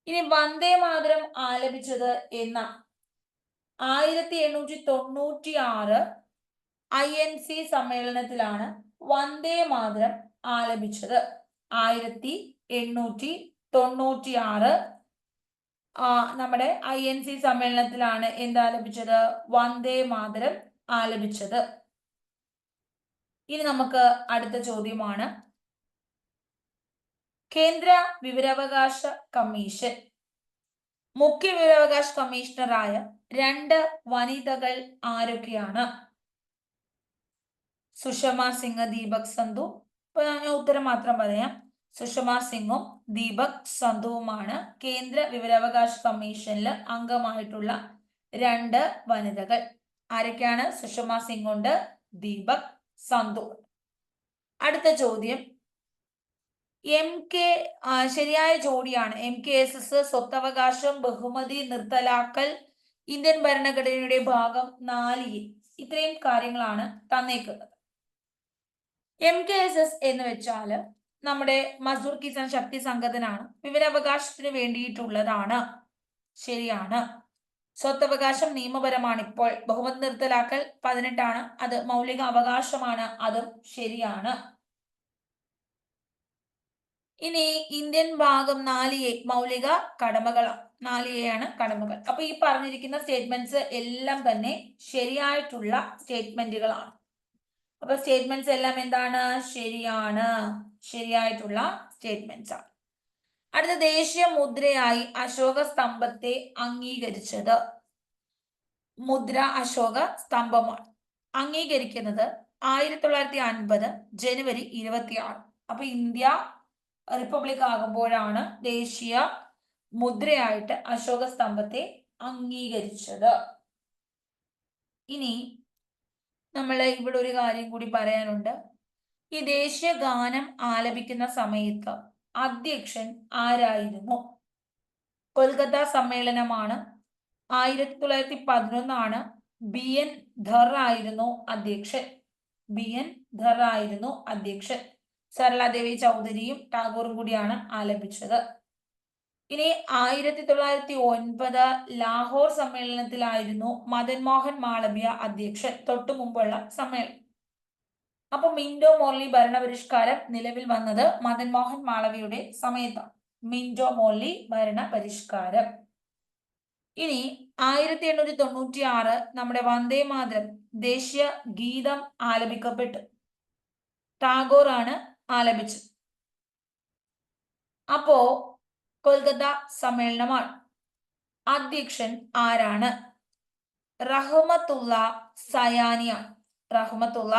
ഇനി വന്ദേ മാതരം ആലപിച്ചത് എന്ന 1896 INC സമ്മേളനത്തിലാണ് വന്ദേ മാതരം ആലപിച്ചത്. 1896 നമ്മുടെ INC സമ്മേളനത്തിലാണ് എന്താലപിച്ചത്? വന്ദേ മാതരം ആലപിച്ചത്. ഇനി നമുക്ക് അടുത്ത ചോദ്യമാണ്, കേന്ദ്ര വിവരാവകാശ കമ്മീഷൻ മുഖ്യ വിവരാവകാശ കമ്മീഷണറായ 2 വനിതകൾ ആരൊക്കെയാണ്? സുഷമ സിംഗ്, ദീപക് സന്ധു. ഞാൻ ഉത്തരം മാത്രം പറയാം. സുഷമ സിംഗും ദീപക് സന്ധുവുമാണ് കേന്ദ്ര വിവരാവകാശ കമ്മീഷനിൽ അംഗമായിട്ടുള്ള 2 വനിതകൾ. ആരൊക്കെയാണ്? സുഷമ സിംഗ് ഉണ്ട്, ദീപക് സന്ധു. അടുത്ത ചോദ്യം, ശരിയായ ജോഡിയാണ്. MKSS, സ്വത്തവകാശം, ബഹുമതി, നിർത്തലാക്കൽ, ഇന്ത്യൻ ഭരണഘടനയുടെ ഭാഗം 4 ഇത്രയും കാര്യങ്ങളാണ് തന്നേക്കുന്നത്. MKSS എന്ന് വെച്ചാല് നമ്മുടെ മസ്ദൂർ കിസാൻ ശക്തി സംഘടനയാണ്, വിവരാവകാശത്തിന് വേണ്ടിയിട്ടുള്ളതാണ്. ശരിയാണ്. സ്വത്തവകാശം നിയമപരമാണ് ഇപ്പോൾ. ബഹുമതി നിർത്തലാക്കൽ 18 അത് മൗലിക അവകാശമാണ്, അതും ശരിയാണ്. ഇനി ഇന്ത്യൻ ഭാഗം 4A മൗലിക കടമകളാണ്. 4A ആണ് കടമകൾ. അപ്പൊ ഈ പറഞ്ഞിരിക്കുന്ന സ്റ്റേറ്റ്മെന്റ്സ് എല്ലാം തന്നെ ശരിയായിട്ടുള്ള സ്റ്റേറ്റ്മെന്റുകളാണ്. അപ്പൊ സ്റ്റേറ്റ്മെന്റ്സ് എല്ലാം എന്താണ്? ശരിയാണ്, ശരിയായിട്ടുള്ള സ്റ്റേറ്റ്മെന്റ്സ് ആണ്. അടുത്ത, ദേശീയ മുദ്രയായി അശോക സ്തംഭത്തെ അംഗീകരിച്ചത്. മുദ്ര അശോക സ്തംഭമാണ്. അംഗീകരിക്കുന്നത് 1950 ജനുവരി 26. അപ്പൊ ഇന്ത്യ റിപ്പബ്ലിക് ആകുമ്പോഴാണ് ദേശീയ മുദ്രയായിട്ട് അശോക സ്തംഭത്തെ അംഗീകരിച്ചത്. ഇനി നമ്മൾ ഇവിടെ ഒരു കാര്യം കൂടി പറയാനുണ്ട്. ഈ ദേശീയ ഗാനം ആലപിക്കുന്ന സമയത്ത് അധ്യക്ഷൻ ആരായിരുന്നു? കൊൽക്കത്ത സമ്മേളനമാണ്. 1911 BN ധർ ആയിരുന്നു അധ്യക്ഷൻ. BN ധർ ആയിരുന്നു അധ്യക്ഷൻ. സരളാദേവി ചൗധരിയും ടാഗോറും കൂടിയാണ് ആലപിച്ചത്. ഇനി 1909 ലാഹോർ സമ്മേളനത്തിലായിരുന്നു മദൻ മോഹൻ മാളവ്യ അധ്യക്ഷൻ. തൊട്ടു മുമ്പുള്ള സമ്മേളനം. അപ്പൊ മിന്റോ മോർലി ഭരണപരിഷ്കാരം നിലവിൽ വന്നത് മദൻ മോഹൻ മാളവ്യയുടെ സമയത്താണ്. മിന്റോ മോർലി ഭരണപരിഷ്കാരം. ഇനി 1896 നമ്മുടെ വന്ദേ മാതരം ദേശീയ ഗീതം ആലപിക്കപ്പെട്ടു. ടാഗോർ ആണ് ആലപിച്ചത്. അപ്പോ കൊൽക്കത്ത സമ്മേളനമാണ്. അധ്യക്ഷൻ ആരാണ്? റഹ്മത്തുള്ള സയാനിയാണ്. റഹ്മത്തുള്ള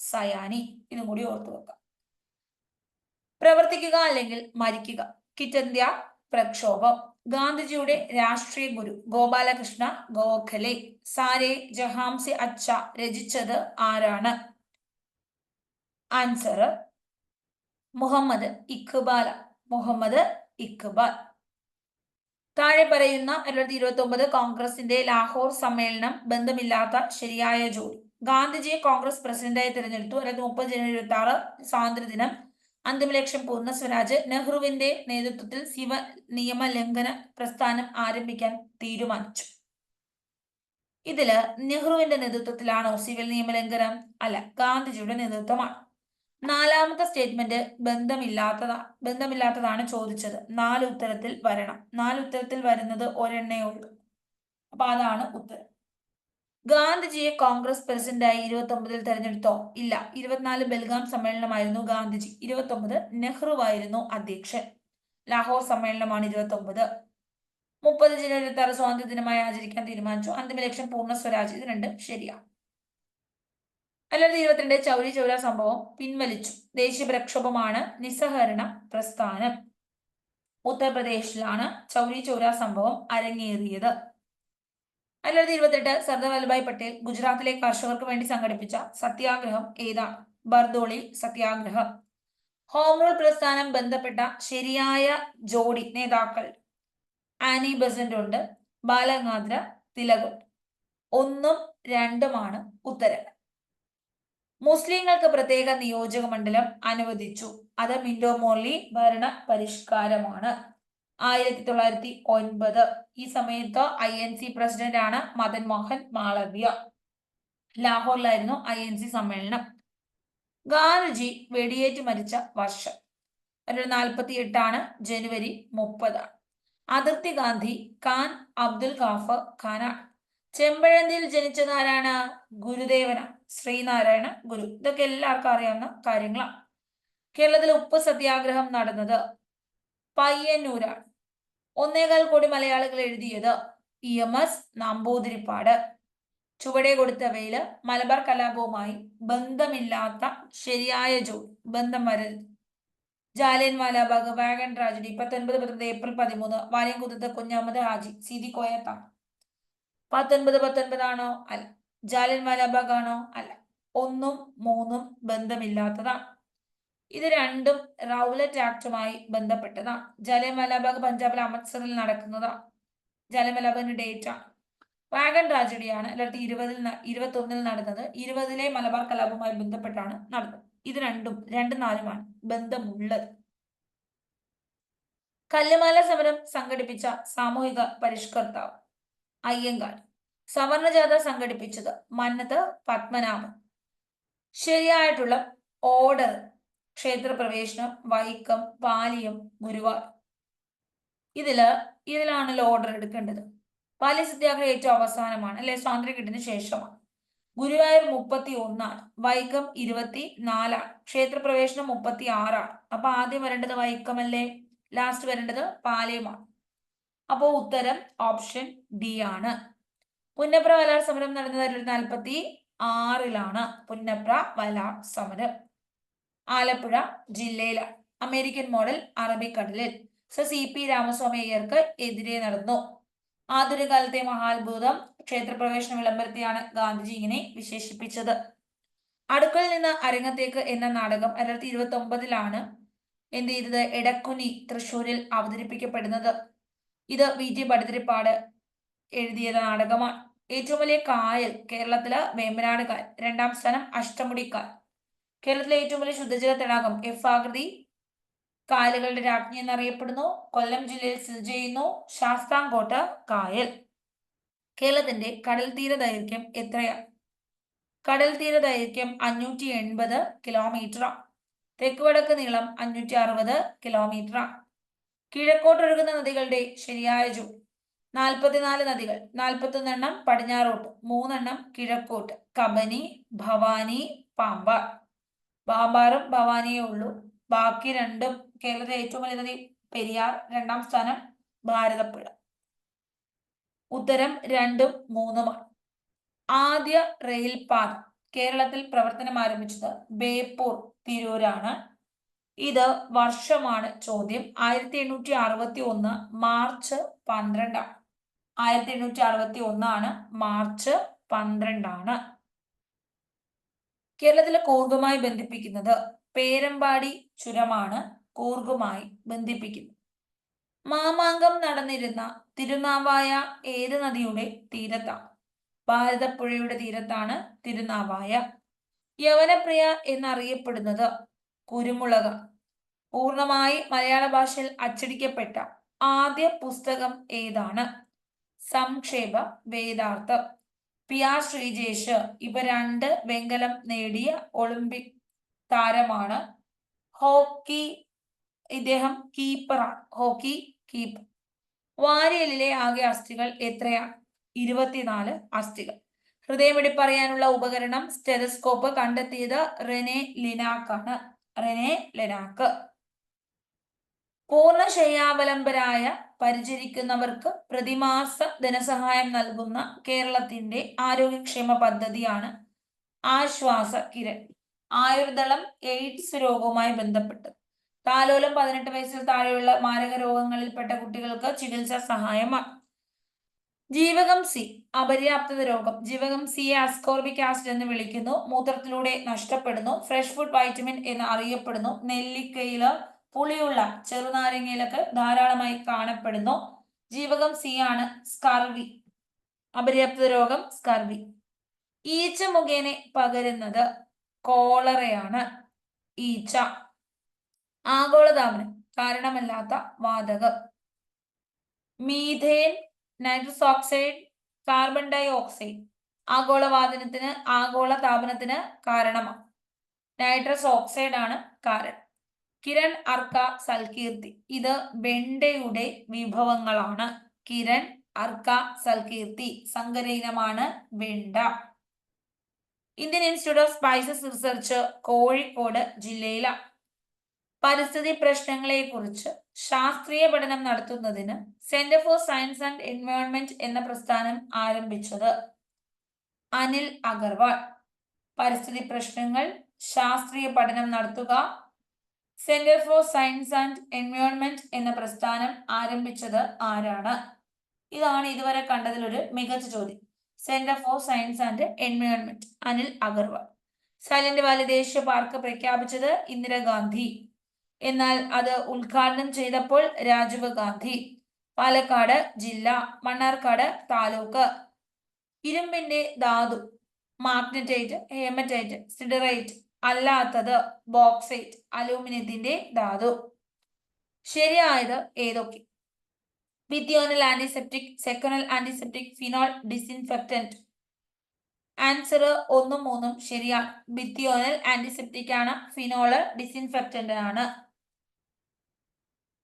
സയാനി. ഇതും കൂടി ഓർത്തു വെക്കാം. പ്രവർത്തിക്കുക അല്ലെങ്കിൽ മരിക്കുക. ക്വിറ്റ് ഇന്ത്യ പ്രക്ഷോഭം. ഗാന്ധിജിയുടെ രാഷ്ട്രീയ ഗുരു ഗോപാലകൃഷ്ണ ഗോഖലെ. സാരേ ജഹാംസെ അച്ഛ രചിച്ചത് ആരാണ്? ആൻസർ മുഹമ്മദ് ഇഖ്ബാൽ. മുഹമ്മദ് ഇഖ്ബാൽ. താഴെ പറയുന്ന 1929 കോൺഗ്രസിന്റെ ലാഹോർ സമ്മേളനം ബന്ധമില്ലാത്ത ശരിയായ ജോഡി. ഗാന്ധിജിയെ കോൺഗ്രസ് പ്രസിഡന്റായി തിരഞ്ഞെടുത്തു. 30 ജനുവരി 26 സ്വാതന്ത്ര്യദിനം. അന്തിമ ലക്ഷ്യം പൂർണ്ണ സ്വരാജ്. നെഹ്റുവിന്റെ നേതൃത്വത്തിൽ ശിവ നിയമ ലംഘന പ്രസ്ഥാനം ആരംഭിക്കാൻ തീരുമാനിച്ചു. ഇതില് നെഹ്റുവിന്റെ നേതൃത്വത്തിലാണോ സിവിൽ നിയമലംഘനം? അല്ല, ഗാന്ധിജിയുടെ നേതൃത്വമാണ്. 4ാമത്തെ സ്റ്റേറ്റ്മെന്റ് ബന്ധമില്ലാത്തതാണ് ചോദിച്ചത്. 4 ഉത്തരത്തിൽ വരണം. 4 ഉത്തരത്തിൽ വരുന്നത് ഒരെണ്ണേ ഉള്ളൂ. അപ്പൊ അതാണ് ഉത്തരം. ഗാന്ധിജിയെ കോൺഗ്രസ് പ്രസിഡന്റായി 29 തെരഞ്ഞെടുത്തോ? ഇല്ല. 24 ബൽഗാം സമ്മേളനമായിരുന്നു ഗാന്ധിജി. 29 നെഹ്റുവായിരുന്നു അധ്യക്ഷൻ. ലാഹോർ സമ്മേളനമാണ് 29. 30 ജനുവരി 26 സ്വാതന്ത്ര്യ ദിനമായി ആചരിക്കാൻ തീരുമാനിച്ചു. അന്തിമ ലക്ഷ്യം പൂർണ്ണ സ്വരാജ്. ഇത് രണ്ടും ശരിയാണ്. 1922 ചൗരി ചൗര സംഭവം പിൻവലിച്ചു. ദേശീയ പ്രക്ഷോഭമാണ് നിസ്സഹകരണ പ്രസ്ഥാനം. ഉത്തർപ്രദേശിലാണ് ചൗരി ചൗര സംഭവം അരങ്ങേറിയത്. 1928 സർദാർ വല്ലഭായ് പട്ടേൽ ഗുജറാത്തിലെ കർഷകർക്ക് വേണ്ടി സംഘടിപ്പിച്ച സത്യാഗ്രഹം ഏതാണ്? ബർദോളി സത്യാഗ്രഹം. ഹോം റൂൾ പ്രസ്ഥാനം ബന്ധപ്പെട്ട ശരിയായ ജോഡി നേതാക്കൾ. ആനി ബസന്റ് ഉണ്ട്, ബാലഗംഗാധര തിലകുണ്ട്. 1ഉം 2ഉമാണ് ഉത്തരം. മുസ്ലിങ്ങൾക്ക് പ്രത്യേക നിയോജക മണ്ഡലം അനുവദിച്ചു. അത് മിന്റോ മോർലി ഭരണ പരിഷ്കാരമാണ്. 1909 ഈ സമയത്ത് INC പ്രസിഡന്റ് ആണ് മദൻ മോഹൻ മാളവ്യ. ലാഹോറിലായിരുന്നു INC സമ്മേളനം. ഗാന്ധിജി വെടിയേറ്റ് മരിച്ച വർഷം 1948 ജനുവരി 30. അതിർത്തി ഗാന്ധി ഖാൻ അബ്ദുൽ ഖാഫർ ഖാനാണ്. ചെമ്പഴന്തിയിൽ ജനിച്ചത് ആരാണ്? ഗുരുദേവന, ശ്രീനാരായണ ഗുരു. ഇതൊക്കെ എല്ലാവർക്കും അറിയാവുന്ന കാര്യങ്ങളാണ്. കേരളത്തിൽ ഉപ്പ് സത്യാഗ്രഹം നടന്നത് പയ്യന്നൂരാണ്. 1.25 കോടി മലയാളികൾ എഴുതിയത് EMS നമ്പൂതിരിപ്പാട്. ചുവടെ കൊടുത്തവയില് മലബാർ കലാപവുമായി ബന്ധമില്ലാത്ത ശരിയായ ജോഡി, ബന്ധം വരരുത്. Jallian Wala Bagh, wagon tragedy 1919 April 13, Variyamkunnath Kunjahammed Haji, Seethi കോയത്താണ്. 1919 ആണോ? അല്ല. ജാലിയൻ വാലാബാഗ് ആണോ? അല്ല. 1ഉം 3ഉം ബന്ധമില്ലാത്തതാണ്. ഇത് രണ്ടും റൗലറ്റ് ആക്ടുമായി ബന്ധപ്പെട്ടതാണ്. ജാലിയൻ വാലാബാഗ് പഞ്ചാബിലെ അമൃത്സറിൽ നടക്കുന്നതാണ്. ജാലിയൻ വാലാബാഗിന്റെ ഡേറ്റ് ആണ്. വാഗൺ ട്രാജഡിയാണ് 1921 നടന്നത്. 20 മലബാർ കലാപവുമായി ബന്ധപ്പെട്ടാണ് നടന്നത്. ഇത് രണ്ടും 2-4 ബന്ധമുള്ളത്. കല്ലുമാല സമരം സംഘടിപ്പിച്ച സാമൂഹിക പരിഷ്കർത്താവ് അയ്യങ്കാളി. സവർണജാഥ സംഘടിപ്പിച്ചത് മന്നത്ത് പത്മനാഭൻ. ശരിയായിട്ടുള്ള ഓർഡർ ക്ഷേത്രപ്രവേശനം, വൈക്കം, പാലിയം, ഗുരുവായൂർ. ഇതിലാണല്ലോ ഓർഡർ എടുക്കേണ്ടത്. പാലി സത്യാഗ്രഹം ഏറ്റവും അവസാനമാണ് അല്ലെ, സ്വാതന്ത്ര്യം കിട്ടിയതിനു ശേഷമാണ്. ഗുരുവായൂർ 31, വൈക്കം 24, ക്ഷേത്രപ്രവേശനം 36. അപ്പൊ ആദ്യം വരേണ്ടത് വൈക്കം അല്ലേ, ലാസ്റ്റ് വരേണ്ടത് പാലയമാണ്. അപ്പോ ഉത്തരം ഓപ്ഷൻ ഡി ആണ്. പുന്നപ്ര വയലാർ സമരം നടന്നത് 1946 പുന്നപ്ര വയലാർ സമരം. ആലപ്പുഴ ജില്ലയിലാണ്. അമേരിക്കൻ മോഡൽ അറബിക്കടലിൽ. CP രാമസ്വാമി അയ്യർക്ക് എതിരെ നടന്നു. ആധുനിക കാലത്തെ മഹാത്ഭുതം ക്ഷേത്രപ്രവേശന വിളംബരത്തെയാണ് ഗാന്ധിജി ഇങ്ങനെ വിശേഷിപ്പിച്ചത്. അടുക്കളയിൽ നിന്ന് അരങ്ങത്തേക്ക് എന്ന നാടകം 1929 എന്ത് ചെയ്തത്? എടക്കുനി തൃശ്ശൂരിൽ അവതരിപ്പിക്കപ്പെടുന്നത്. ഇത് VT ഭട്ടതിരിപ്പാട് എഴുതിയ നാടകമാണ്. ഏറ്റവും വലിയ കായൽ കേരളത്തില് വേമ്പനാട് കായൽ. 2ാം സ്ഥാനം അഷ്ടമുടിക്കായൽ. കേരളത്തിലെ ഏറ്റവും വലിയ ശുദ്ധജല തടാകം F ആകൃതി കായലുകളുടെ രാജ്ഞി എന്നറിയപ്പെടുന്നു. കൊല്ലം ജില്ലയിൽ സ്ഥിതി ചെയ്യുന്നു. ശാസ്താംകോട്ട കായൽ. കേരളത്തിന്റെ കടൽ തീര ദൈർഘ്യം എത്രയാണ്? കടൽ തീര ദൈർഘ്യം 580 കിലോമീറ്റർ. തെക്ക് വടക്ക് നീളം 560 കിലോമീറ്റർ. കിഴക്കോട്ടൊഴുകുന്ന നദികളുടെ ശരിയായ ജോഡി 44 നദികൾ. 41 പടിഞ്ഞാറോട്ട്, 3 കിഴക്കോട്ട്. കബനി, ഭവാനി, പാമ്പാർ. പാമ്പാറും ഭവാനിയേ ഉള്ളൂ. ബാക്കി രണ്ടും. കേരളത്തിലെ ഏറ്റവും വലിയ നദി പെരിയാർ. 2ാം സ്ഥാനം ഭാരതപ്പുഴ. ഉത്തരം 2ഉം 3ഉമാണ്. ആദ്യ റെയിൽപാത കേരളത്തിൽ പ്രവർത്തനം ആരംഭിച്ചത് ബേപ്പൂർ തിരൂരാണ്. ഇത് വർഷമാണ് ചോദ്യം. 1861 മാർച്ച് 12. 1861 മാർച്ച് 12. കേരളത്തിലെ കൂർഗുമായി ബന്ധിപ്പിക്കുന്നത് പേരമ്പാടി ചുരമാണ്. കൂർഗുമായി ബന്ധിപ്പിക്കുന്നത്. മാമാങ്കം നടന്നിരുന്ന തിരുനാവായ ഏത് നദിയുടെ തീരത്താണ്? ഭാരതപ്പുഴയുടെ തീരത്താണ് തിരുനാവായ. യവനപ്രിയ എന്നറിയപ്പെടുന്നത് കുരുമുളക്. പൂർണ്ണമായി മലയാള ഭാഷയിൽ അച്ചടിക്കപ്പെട്ട ആദ്യ പുസ്തകം ഏതാണ്? സംക്ഷേപ വേദാർത്ഥം. PR ശ്രീജേഷ് ഇവ 2 വെങ്കലം നേടിയ ഒളിമ്പിക് താരമാണ്. ഹോക്കി ഇദ്ദേഹം കീപ്പറാണ്. Hockey keeper. വാരിയലിലെ ആകെ അസ്ഥികൾ എത്രയാണ്? 24 അസ്ഥികൾ. ഹൃദയമിടിപ്പറിയാനുള്ള ഉപകരണം സ്റ്റെതസ്കോപ്പ്. കണ്ടെത്തിയത് റെനെ ലിനാക്കാണ്. റെനെ ലിനാക്ക്. പൂർണ്ണശയ്യാവലംബരായ പരിചരിക്കുന്നവർക്ക് പ്രതിമാസ ധനസഹായം നൽകുന്ന കേരളത്തിന്റെ ആരോഗ്യക്ഷേമ പദ്ധതിയാണ് ആശ്വാസ കിരൺ. ആയുർദളം എയ്ഡ്സ് രോഗവുമായി ബന്ധപ്പെട്ട്. താലോലം 18 വയസ്സിൽ താഴെയുള്ള മാരക രോഗങ്ങളിൽപ്പെട്ട കുട്ടികൾക്ക് ചികിത്സാ സഹായമാണ്. ജീവകം C അപര്യാപ്തത രോഗം. ജീവകം സിയെ അസ്കോർബിക് ആസിഡ് എന്ന് വിളിക്കുന്നു. മൂത്രത്തിലൂടെ നഷ്ടപ്പെടുന്നു. ഫ്രഷ് ഫുഡ് വൈറ്റമിൻ എന്ന് അറിയപ്പെടുന്നു. നെല്ലിക്കയില്, പുളിയുള്ള ചെറുനാരങ്ങയിലൊക്കെ ധാരാളമായി കാണപ്പെടുന്നു. ജീവകം C ആണ് സ്കർവി. അപര്യാപ്തത രോഗം സ്കർവി. ഈച്ച മുഖേന പകരുന്നത് കോളറയാണ്. ഈച്ച. ആഗോളതാപനം കാരണമല്ലാത്ത വാതകം. Methane, nitrous oxide, carbon dioxide ആഗോളതാപനത്തിന് കാരണമാണ്. നൈട്രസ് ഓക്സൈഡ് ആണ് കാരണം. കിരൺ, അർക്ക, സൽകീർത്തി ഇത് വെണ്ടയുടെ വിഭവങ്ങളാണ്. കിരൺ, അർക്ക, സൽകീർത്തി സങ്കര ഇനമാണ് വെണ്ട. Indian institute of spices research Kozhikode ജില്ലയിലാണ്. പരിസ്ഥിതി പ്രശ്നങ്ങളെ കുറിച്ച് ശാസ്ത്രീയ പഠനം നടത്തുന്നതിന് centre for science and environment എന്ന പ്രസ്ഥാനം ആരംഭിച്ചത് അനിൽ അഗർവാൾ. പരിസ്ഥിതി പ്രശ്നങ്ങൾ ശാസ്ത്രീയ പഠനം നടത്തുക. Centre for science and environment എന്ന പ്രസ്ഥാനം ആരംഭിച്ചത് ആരാണ്? ഇതാണ് ഇതുവരെ കണ്ടതിൽ ഒരു മികച്ച ചോദ്യം. Centre for science and environment, Anil Agarwal. Silent Valley ദേശീയ പാർക്ക് പ്രഖ്യാപിച്ചത് ഇന്ദിരാഗാന്ധി. എന്നാൽ അത് ഉദ്ഘാടനം ചെയ്തപ്പോൾ രാജീവ് ഗാന്ധി. പാലക്കാട് ജില്ല, മണ്ണാർക്കാട് താലൂക്ക്. ഇരുമ്പിന്റെ ധാതു മാഗ്നറ്റൈറ്റ്, ഹേമറ്റൈറ്റ്, സിഡറൈറ്റ്. അല്ലാത്തത് ബോക്സൈറ്റ്, അലൂമിനിയത്തിന്റെ ധാതു. ശരിയായത് ഏതൊക്കെ? Bithionol antiseptic, seconal antiseptic, phenol disinfectant. Answer 1ഉം 3ഉം ശരിയാണ്. ബിത്തിയോനൽ ആന്റിസെപ്റ്റിക് ആണ്, ഫിനോള് ഡിസിൻഫെക്റ്റന്റ് ആണ്.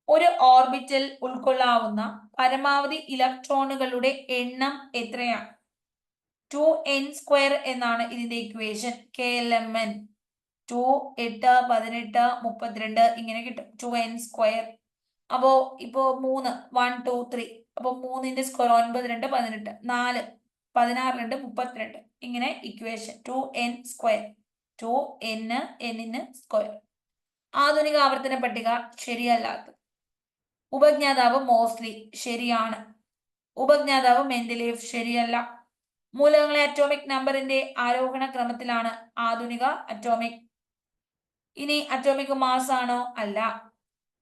ഒരു ഓർബിറ്റൽ ഉൾക്കൊള്ളാവുന്ന പരമാവധി ഇലക്ട്രോണുകളുടെ എണ്ണം എത്രയാണ്? 2n² എന്നാണ് ഇതിന്റെ ഇക്വേഷൻ. KLMN 2, 8, 18, 32 ഇങ്ങനെ കിട്ടും. 2n². അപ്പോ ഇപ്പോ 3 1 2 3 അപ്പൊ 3ന്റെ സ്ക്വയർ 9 2 18 4 16 2 32 ഇങ്ങനെ equation 2n². 2n n square. ആധുനിക ആവർത്തന പട്ടിക ശരിയല്ലാത്തത്. ഉപജ്ഞാതാവ് മോസ്ലി ശരിയാണ്. ഉപജ്ഞാതാവ് മെൻഡലേവ് ശരിയല്ല. മൂലകങ്ങളെ അറ്റോമിക് നമ്പറിന്റെ ആരോഹണ ക്രമത്തിലാണ് ആധുനിക അറ്റോമിക്. ഇനി അറ്റോമിക് മാസ് ആണോ? അല്ല.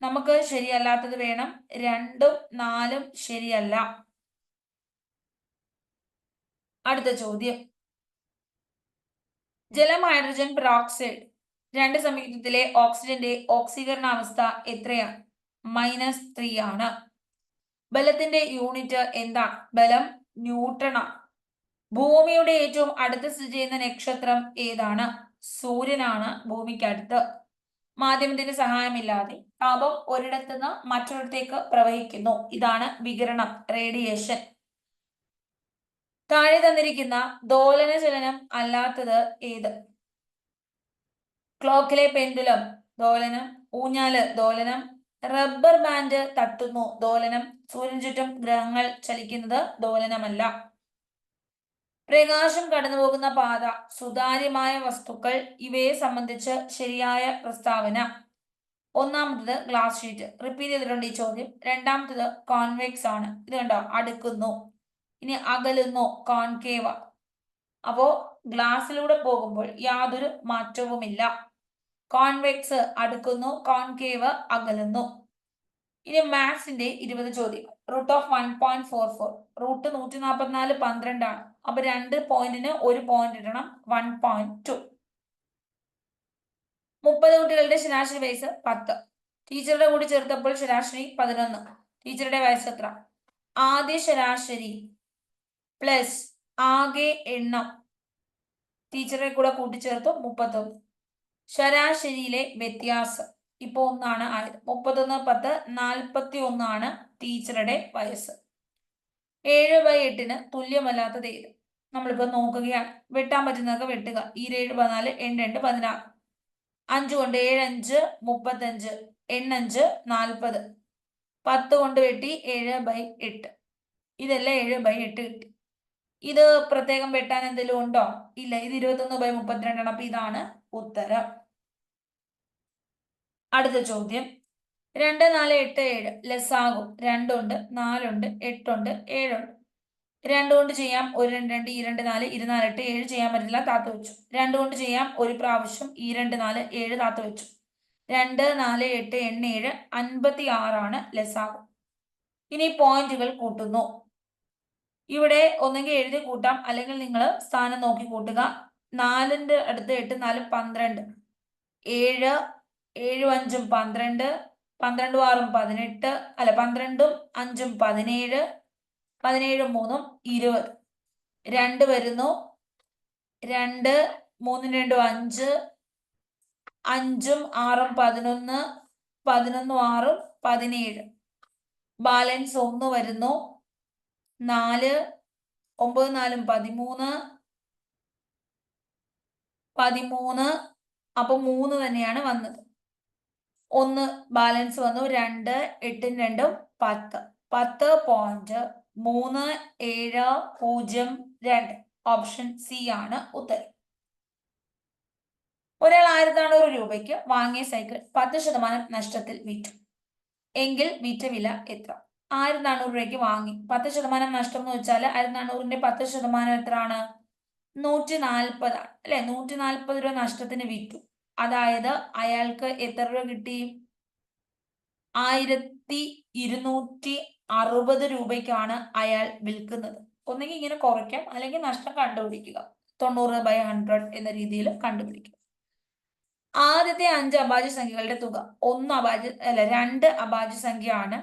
നമുക്ക് ശരിയല്ലാത്തത് വേണം. 2ഉം 4ഉം ശരിയല്ല. അടുത്ത ചോദ്യം. ജലം, ഹൈഡ്രജൻ പെറോക്സൈഡ് രണ്ട് സംയുക്തത്തിലെ ഓക്സിജന്റെ ഓക്സീകരണാവസ്ഥ എത്രയാണ്? -3 ആണ്. ബലത്തിന്റെ യൂണിറ്റ് എന്താണ്? ബലം ന്യൂട്ടൺ ആണ്. ഭൂമിയുടെ ഏറ്റവും അടുത്ത് സ്ഥിതി ചെയ്യുന്ന നക്ഷത്രം ഏതാണ്? സൂര്യനാണ് ഭൂമിക്ക് അടുത്ത്. മാധ്യമത്തിന്റെ സഹായമില്ലാതെ താപം ഒരിടത്തു നിന്ന് മറ്റൊരിടത്തേക്ക് പ്രവഹിക്കുന്നു. ഇതാണ് വികിരണം, റേഡിയേഷൻ. താഴെ തന്നിരിക്കുന്ന ദോലന ചലനം അല്ലാത്തത് ഏത്? ക്ലോക്കിലെ പെൻഡുലം ദോലനം, ഊഞ്ഞാല് ദോലനം, റബ്ബർ ബാൻഡ് തട്ടുന്നു ദോലനം, സൂര്യൻ ചുറ്റും ഗ്രഹങ്ങൾ ചലിക്കുന്നത് ദോലനമല്ല. പ്രകാശം കടന്നുപോകുന്ന പാത, സുതാര്യമായ വസ്തുക്കൾ ഇവയെ സംബന്ധിച്ച് ശരിയായ പ്രസ്താവന. ഒന്നാമത്തത് ഗ്ലാസ് ഷീറ്റ്. റിപ്പീറ്റ് ചെയ്തിട്ടുണ്ട് ഈ ചോദ്യം. രണ്ടാമത്തത് കോൺവെക്സ് ആണ്. ഇത് കണ്ടോ, അടുക്കുന്നു. ഇനി അകലുന്നു, കോൺകേവ്. അപ്പോ ഗ്ലാസ്സിലൂടെ പോകുമ്പോൾ യാതൊരു മാറ്റവുമില്ല. കോൺവെക്സ് അടുക്കുന്നു, കോൺകേവ് അകലുന്നു. ഇനി മാത്സിന്റെ 20 ചോദ്യം. Root of 1.44. റൂട്ട് 144 12 ആണ്. അപ്പൊ 2 പോയിന്റിന് 1 പോയിന്റ് ഇടണം. 1.2. 30 കുട്ടികളുടെ ശരാശരി വയസ്സ് 10. ടീച്ചറുടെ കൂടി ചേർത്തപ്പോൾ ശരാശരി 11. ടീച്ചറുടെ വയസ്സ് എത്ര? ആദ്യ ശരാശരി പ്ലസ് ആകെ എണ്ണം ടീച്ചറെ കൂടെ കൂട്ടിച്ചേർത്തു 31. ശരാശരിയിലെ വ്യത്യാസം ഇപ്പൊ 1 ആയത്. 31 10 41 ആണ് ടീച്ചറുടെ വയസ്സ്. 7/8 തുല്യമല്ലാത്തത് ഏത്? നമ്മളിപ്പോ നോക്കുകയാണ്. വെട്ടാൻ പറ്റുന്നതൊക്കെ വെട്ടുക. 7 14 8 16. 5 കൊണ്ട് 7 5 35 8 40. 10 കൊണ്ട് വെട്ടി 7/8. ഇതെല്ലാം 7/8 കിട്ടി. ഇത് പ്രത്യേകം വെട്ടാൻ എന്തെങ്കിലും ഉണ്ടോ? ഇല്ല. ഇത് 21/32 ആണ്. അപ്പൊ ഇതാണ് ഉത്തരം. അടുത്ത ചോദ്യം. 2 4 8 7 ലെസ്സാകും. 2 ഉണ്ട്, 4 ഉണ്ട്, 8 ഉണ്ട്, 7 ഉണ്ട്. 2 കൊണ്ട് ചെയ്യാം. 1 2 2 2 4 24 8 7 ചെയ്യാൻ പറ്റില്ല, താത്തു വെച്ചു. 2 കൊണ്ട് ചെയ്യാം ഒരു പ്രാവശ്യം. 2 4 7 താത്തു വെച്ചു. 2 4 8 8 7 56 ആണ് ലെസ്സാകും. ഇനി പോയിന്റുകൾ കൂട്ടുന്നു. ഇവിടെ ഒന്നെങ്കിൽ എഴുതി കൂട്ടാം, അല്ലെങ്കിൽ നിങ്ങൾ സ്ഥാനം നോക്കി കൂട്ടുക. 4ന്റെ അടുത്ത് 8 4 12 7 7 5 12, 12 6 18, അല്ല 12 5 17, 17 3 20, 2 വരുന്നു, 2 3 2 5, 5 6 11, 11 6 17, ബാലൻസ് 1 വരുന്നു, 4 9 4 13, 13, അപ്പൊ 3 തന്നെയാണ് വന്നത്. 1 ബാലൻസ് വന്നു, 2 8 2 10, 10.3702. ഓപ്ഷൻ സി ആണ് ഉത്തരം. ഒരാൾ 1400 രൂപയ്ക്ക് വാങ്ങിയ സൈക്കിൾ 10% നഷ്ടത്തിൽ വിറ്റു എങ്കിൽ വിറ്റ വില എത്ര? 1400 രൂപയ്ക്ക് വാങ്ങി, 10% നഷ്ടം എന്ന് വെച്ചാൽ 1400ന്റെ 10% എത്രയാണ്? 140 ആണ് അല്ലെ. 140 രൂപ നഷ്ടത്തിന് വിറ്റു. അതായത് അയാൾക്ക് എത്ര രൂപ കിട്ടി? 1260 രൂപയ്ക്കാണ് അയാൾ വിൽക്കുന്നത്. ഒന്നെങ്കിൽ ഇങ്ങനെ കുറയ്ക്കാം, അല്ലെങ്കിൽ നഷ്ടം കണ്ടുപിടിക്കുക. 90/100 എന്ന രീതിയിൽ കണ്ടുപിടിക്കുക. ആദ്യത്തെ 5 അഭാജ്യ സംഖ്യകളുടെ തുക 2 അഭാജ്യ സംഖ്യയാണ്,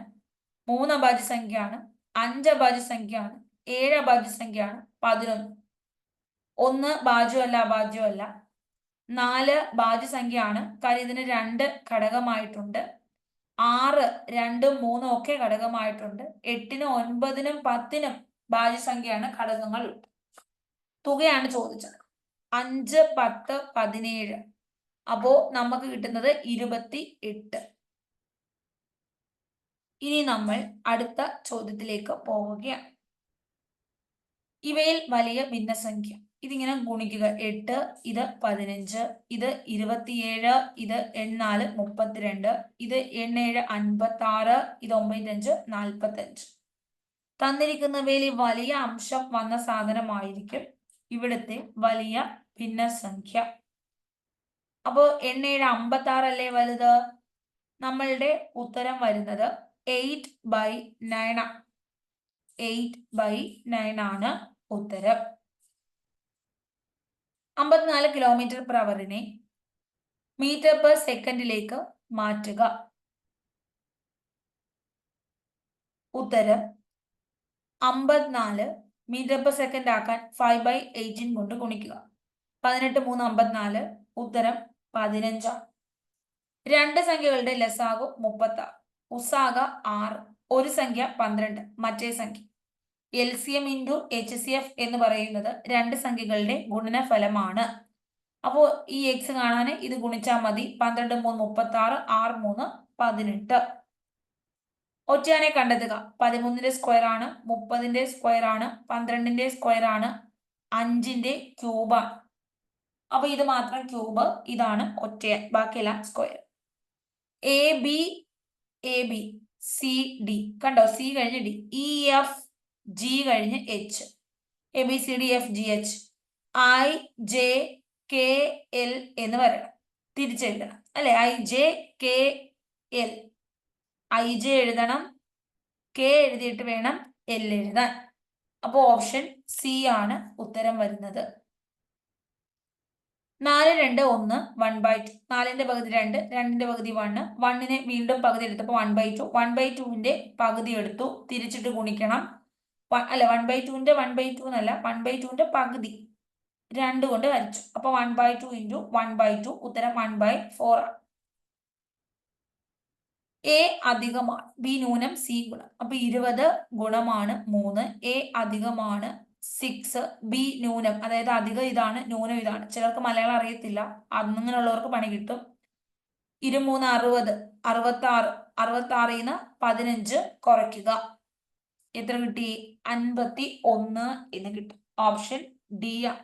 3 അഭാജ്യ സംഖ്യയാണ്, 5 അഭാജ്യ സംഖ്യയാണ്, 7 അഭാജ്യ സംഖ്യയാണ്, 11. 1 ഭാജ്യമല്ല, അഭാജ്യമല്ല. 4 ഭാജ്യ സംഖ്യയാണ്, കാര്യം ഇതിന് 2 ഘടകമായിട്ടുണ്ട്. 6 2 3 ഒക്കെ ഘടകമായിട്ടുണ്ട്. 8നും 9നും 10നും ഭാജ്യ സംഖ്യയാണ്, ഘടകങ്ങൾ. തുകയാണ് ചോദിച്ചത്. 5 10 17. അപ്പോ നമുക്ക് കിട്ടുന്നത് 28. ഇനി നമ്മൾ അടുത്ത ചോദ്യത്തിലേക്ക് പോവുകയാണ്. ഇവയിൽ വലിയ ഭിന്നസംഖ്യ. ഇതിങ്ങനെ ഗുണിക്കുക. 8, ഇത് 15, ഇത് 27, ഇത് 4 32, ഇത് 7 56, ഇത് 95 45. തന്നിരിക്കുന്നവയിൽ വലിയ അംശം വന്ന സാധനമായിരിക്കും ഇവിടുത്തെ വലിയ ഭിന്നസംഖ്യ. അപ്പോ 7 56 അല്ലേ വലുത്? നമ്മളുടെ ഉത്തരം വരുന്നത് 8/9. 8/9 ആണ് ഉത്തരം. 54 km/h മീറ്റർ/സെക്കൻഡിലേക്ക് മാറ്റുക. ഉത്തരം 54 മീറ്റർ/സെക്കൻഡ് ആക്കാൻ 5/18 കൊണ്ട് ഗുണിക്കുക. 18 3 54. ഉത്തരം 15. രണ്ട് സംഖ്യകളുടെ ലസാഗു 36, ഉസാഗ 6, ഒരു സംഖ്യ 12, മറ്റേ സംഖ്യ. LCM ഇൻറ്റു HCF എന്ന് പറയുന്നത് രണ്ട് സംഖ്യകളുടെ ഗുണനഫലമാണ്. അപ്പോൾ ഈ എക്സ് കാണാൻ ഇത് ഗുണിച്ചാൽ മതി. 12 3 36, 6 3 18. ഒറ്റയാനെ കണ്ടെത്തുക. 13ന്റെ സ്ക്വയർ ആണ്, 30ന്റെ സ്ക്വയർ ആണ്, 12ന്റെ സ്ക്വയർ ആണ്, 5ന്റെ ക്യൂബാണ്. അപ്പൊ ഇത് മാത്രം ക്യൂബ്, ഇതാണ് ഒറ്റയാൻ, ബാക്കിയെല്ലാം സ്ക്വയർ. AB CD കണ്ടോ, സി കഴിഞ്ഞ് ഡി, EF G കഴിഞ്ഞ് H, ABCDFGH, IJKL എന്ന് പറയണം, തിരിച്ചെഴുതണം അല്ലെ. IJKL, IJ എഴുതണം, K എഴുതിയിട്ട് വേണം L എഴുതാൻ. അപ്പോൾ ഓപ്ഷൻ സി ആണ് ഉത്തരം വരുന്നത്. 4 2 1 1/2. 4ന്റെ പകുതി 2, 2ന്റെ പകുതി 1, 1നെ വീണ്ടും പകുതി എടുത്തപ്പോൾ 1/2. 1/2ന്റെ പകുതി എടുത്തു, തിരിച്ചിട്ട് ഗുണിക്കണം. അല്ല 1/2ന്റെ 1/2 എന്നല്ല, 1/2ന്റെ പകുതി 2 കൊണ്ട് ഹരിച്ചു. അപ്പൊ 1/2 ഇൻറ്റു 1/2, ഉത്തരം 1/4 ആണ്. A അധികമാണ് B ന്യൂനം C ഗുണം. അപ്പൊ 20 ഗുണമാണ് 3. A അധികമാണ് 6, B ന്യൂനം, അതായത് അധികം ഇതാണ്, ന്യൂനം ഇതാണ്. ചിലർക്ക് മലയാളം അറിയത്തില്ല, അങ്ങനെയുള്ളവർക്ക് പണി കിട്ടും. 23 60, 66, 66ന്ന് 15 കുറയ്ക്കുക. എത്ര കിട്ടി? 51 എന്ന് കിട്ടും. ഓപ്ഷൻ ഡി ആണ്.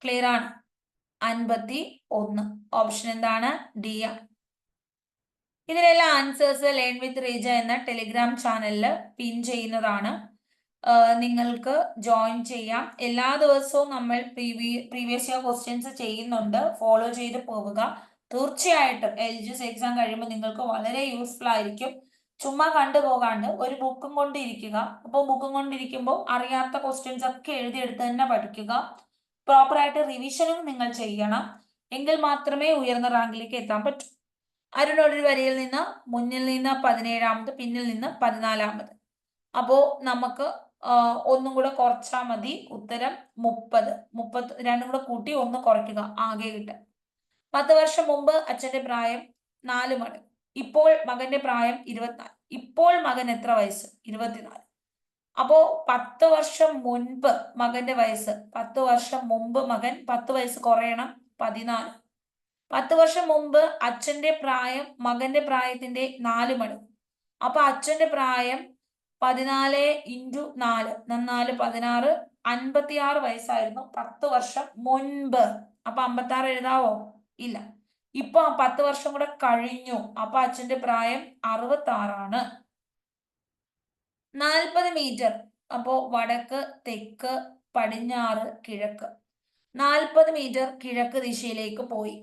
ക്ലിയർ ആണ്? 51. ഓപ്ഷൻ എന്താണ്? ഡി ആണ്. ഇതിനെല്ലാം ആൻസേഴ്സ് ലേൺ വിത്ത് റീജ എന്ന ടെലിഗ്രാം ചാനലിൽ പിൻ ചെയ്യുന്നതാണ്. നിങ്ങൾക്ക് ജോയിൻ ചെയ്യാം. എല്ലാ ദിവസവും നമ്മൾ പ്രീവിയസ് ഇയർ ക്വസ്റ്റ്യൻസ് ചെയ്യുന്നുണ്ട്, ഫോളോ ചെയ്ത് പോവുക. തീർച്ചയായിട്ടും LGS എക്സാം കഴിയുമ്പോൾ നിങ്ങൾക്ക് വളരെ യൂസ്ഫുൾ ആയിരിക്കും. ചുമ്മാ കണ്ടുപോകാണ്ട് ഒരു ബുക്കും കൊണ്ടിരിക്കുക. അപ്പോൾ ബുക്കും കൊണ്ടിരിക്കുമ്പോൾ അറിയാത്ത ക്വസ്റ്റ്യൻസ് ഒക്കെ എഴുതിയെടുത്ത് തന്നെ പഠിക്കുക. പ്രോപ്പറായിട്ട് റിവിഷനും നിങ്ങൾ ചെയ്യണം. എങ്കിൽ മാത്രമേ ഉയർന്ന റാങ്കിലേക്ക് എത്താൻ പറ്റൂ. അരുൺ ഒരു വരിയിൽ നിന്ന് മുന്നിൽ നിന്ന് 17ാമത്, പിന്നിൽ നിന്ന് 14ാമത്. അപ്പോ നമുക്ക് ഒന്നും കൂടെ കുറച്ചാൽ മതി. ഉത്തരം 30. രണ്ടും കൂടെ കൂട്ടി 1 കുറയ്ക്കുക, ആകെ കിട്ടുക. 10 വർഷം മുമ്പ് അച്ഛന്റെ പ്രായം 4 മടങ്ങ്. ഇപ്പോൾ മകന്റെ പ്രായം 24. ഇപ്പോൾ മകൻ എത്ര വയസ്സ്? 24. അപ്പോ 10 വർഷം മുൻപ് മകന്റെ വയസ്സ്, 10 വർഷം മുമ്പ് മകൻ 10 വയസ്സ് കുറയണം, 14. 10 വർഷം മുമ്പ് അച്ഛന്റെ പ്രായം മകന്റെ പ്രായത്തിന്റെ 4 മടങ്ങ്. അപ്പൊ അച്ഛന്റെ പ്രായം 14 × 4, 4 16, 56 വയസ്സായിരുന്നു 10 വർഷം മുൻപ്. അപ്പൊ 56 എഴുതാവോ? ഇല്ല. ഇപ്പൊ 10 വർഷം കൂടെ കഴിഞ്ഞു. അപ്പൊ അച്ഛന്റെ പ്രായം 66. 40 മീറ്റർ. അപ്പോ വടക്ക്, തെക്ക്, പടിഞ്ഞാറ്, കിഴക്ക്. 40 മീറ്റർ കിഴക്ക് ദിശയിലേക്ക് പോയി.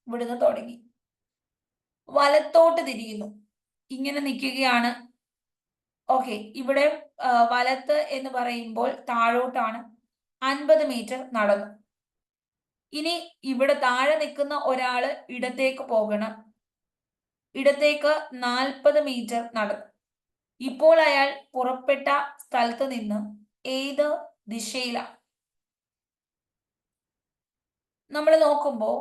ഇവിടുന്ന് തുടങ്ങി വലത്തോട്ട് തിരിയുന്നു. ഇങ്ങനെ നിൽക്കുകയാണ്. ഓക്കെ, ഇവിടെ വലത്ത് എന്ന് പറയുമ്പോൾ താഴോട്ടാണ്. 50 മീറ്റർ നടന്നു. ഇനി ഇവിടെ താഴെ നിൽക്കുന്ന ഒരാള് ഇടത്തേക്ക് പോകണം. ഇടത്തേക്ക് 40 മീറ്റർ നടന്നു. ഇപ്പോൾ അയാൾ പുറപ്പെട്ട സ്ഥലത്ത് നിന്ന് ഏത് ദിശയിലാണ്? നമ്മൾ നോക്കുമ്പോൾ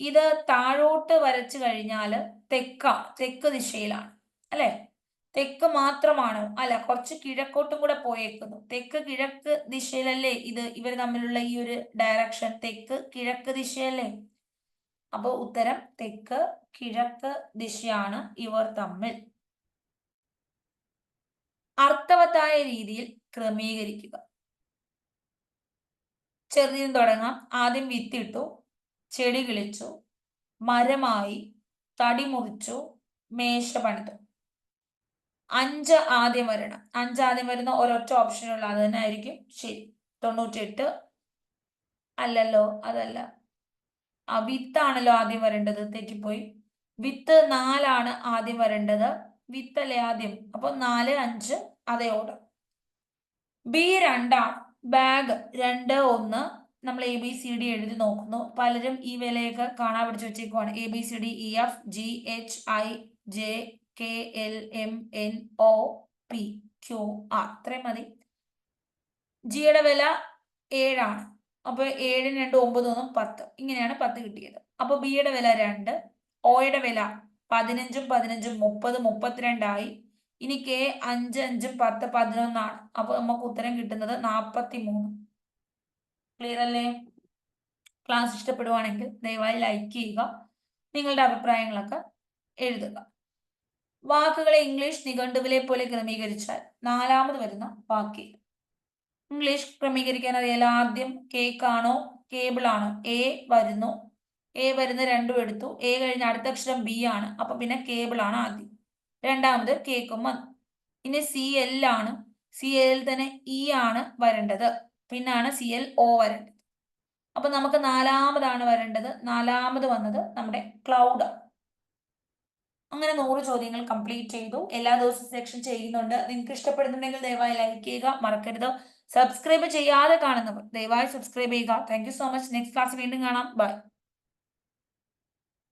ഇത് താഴോട്ട് വരച്ചു കഴിഞ്ഞാൽ തെക്ക് ദിശയിലാണ് അല്ലെ? തെക്ക് മാത്രമാണോ? അല്ല, കുറച്ച് കിഴക്കോട്ടും കൂടെ പോയേക്കുന്നു. തെക്ക് കിഴക്ക് ദിശയിലല്ലേ ഇവർ തമ്മിലുള്ള ഈ ഒരു ഡയറക്ഷൻ? തെക്ക് കിഴക്ക് ദിശയല്ലേ? അപ്പൊ ഉത്തരം തെക്ക് കിഴക്ക് ദിശയാണ് ഇവർ തമ്മിൽ. അർത്ഥവത്തായ രീതിയിൽ ക്രമീകരിക്കുക. ചെറുതിന് തുടങ്ങാം. ആദ്യം വിത്തിട്ടു, ചെടി കിളിച്ചു, മരമായി, തടി മുറിച്ചു, മേശ പണിതു. 5 ആദ്യം വരണം. 5 ആദ്യം വരുന്ന ഒരൊറ്റ ഓപ്ഷനുള്ള അത് തന്നെ ആയിരിക്കും ശരി. 98 അല്ലല്ലോ, അതല്ല. വിത്താണല്ലോ ആദ്യം വരേണ്ടത്, തെറ്റിപ്പോയി. വിത്ത് 4 ആദ്യം വരേണ്ടത്. വിത്തല്ലേ ആദ്യം. അപ്പൊ 4, 5 അതേ ഓർഡർ. B 2 bag 2, 1. നമ്മൾ ABCD എഴുതി നോക്കുന്നു. പലരും ഈ വിലയൊക്കെ കാണാൻ പഠിച്ചു വെച്ചേക്കുവാണ്. ABCD EF GH IJ KL MNO PQR. ഇത്രയും മതി. ജിയുടെ വില 7. അപ്പൊ 7 2 9 1 10. ഇങ്ങനെയാണ് 10 കിട്ടിയത്. അപ്പൊ ബിയുടെ വില 2. ഓയുടെ വില 15 15 30 32 ആയി. ഇനി കെ 5 5 10 11 ആണ്. അപ്പൊ നമുക്ക് ഉത്തരം കിട്ടുന്നത് 43. ക്ലിയർ അല്ലേ? ക്ലാസ് ഇഷ്ടപ്പെടുവാണെങ്കിൽ ദയവായി ലൈക്ക് ചെയ്യുക. നിങ്ങളുടെ അഭിപ്രായങ്ങളൊക്കെ എഴുതുക. വാക്കുകളെ ഇംഗ്ലീഷ് നിഘണ്ടുവിലെ പോലെ ക്രമീകരിച്ചാൽ 4ാമത് വരുന്ന വാക്ക്. ഇംഗ്ലീഷ് ക്രമീകരിക്കാൻ അറിയാലോ. ആദ്യം കേക്ക് ആണോ കേബിൾ ആണോ? എ വരുന്നു. എ വരുന്ന 2 എടുത്തു. എ കഴിഞ്ഞ അടുത്ത അക്ഷരം ബി ആണ്. അപ്പൊ പിന്നെ കേബിൾ ആണ് ആദ്യം. രണ്ടാമത് കേക്കും വന്നു. ഇനി CL ആണ്. CL തന്നെ ഇ ആണ് വരേണ്ടത്. പിന്നാണ് CLO വരേണ്ടത്. അപ്പൊ നമുക്ക് 4ാമതാണ് വരേണ്ടത്. 4ാമത് വന്നത് നമ്മുടെ ക്ലൗഡ്. അങ്ങനെ 100 ചോദ്യങ്ങൾ കംപ്ലീറ്റ് ചെയ്തു. എല്ലാ ദിവസവും സെക്ഷൻ ചെയ്യുന്നുണ്ട്. നിങ്ങൾക്ക് ഇഷ്ടപ്പെടുന്നുണ്ടെങ്കിൽ ദയവായി ലൈക്ക് ചെയ്യുക, മറക്കരുത്. സബ്സ്ക്രൈബ് ചെയ്യാതെ കാണുന്നവർ ദയവായി സബ്സ്ക്രൈബ് ചെയ്യുക. Thank you so much. Next class വീണ്ടും കാണാം. ബൈ.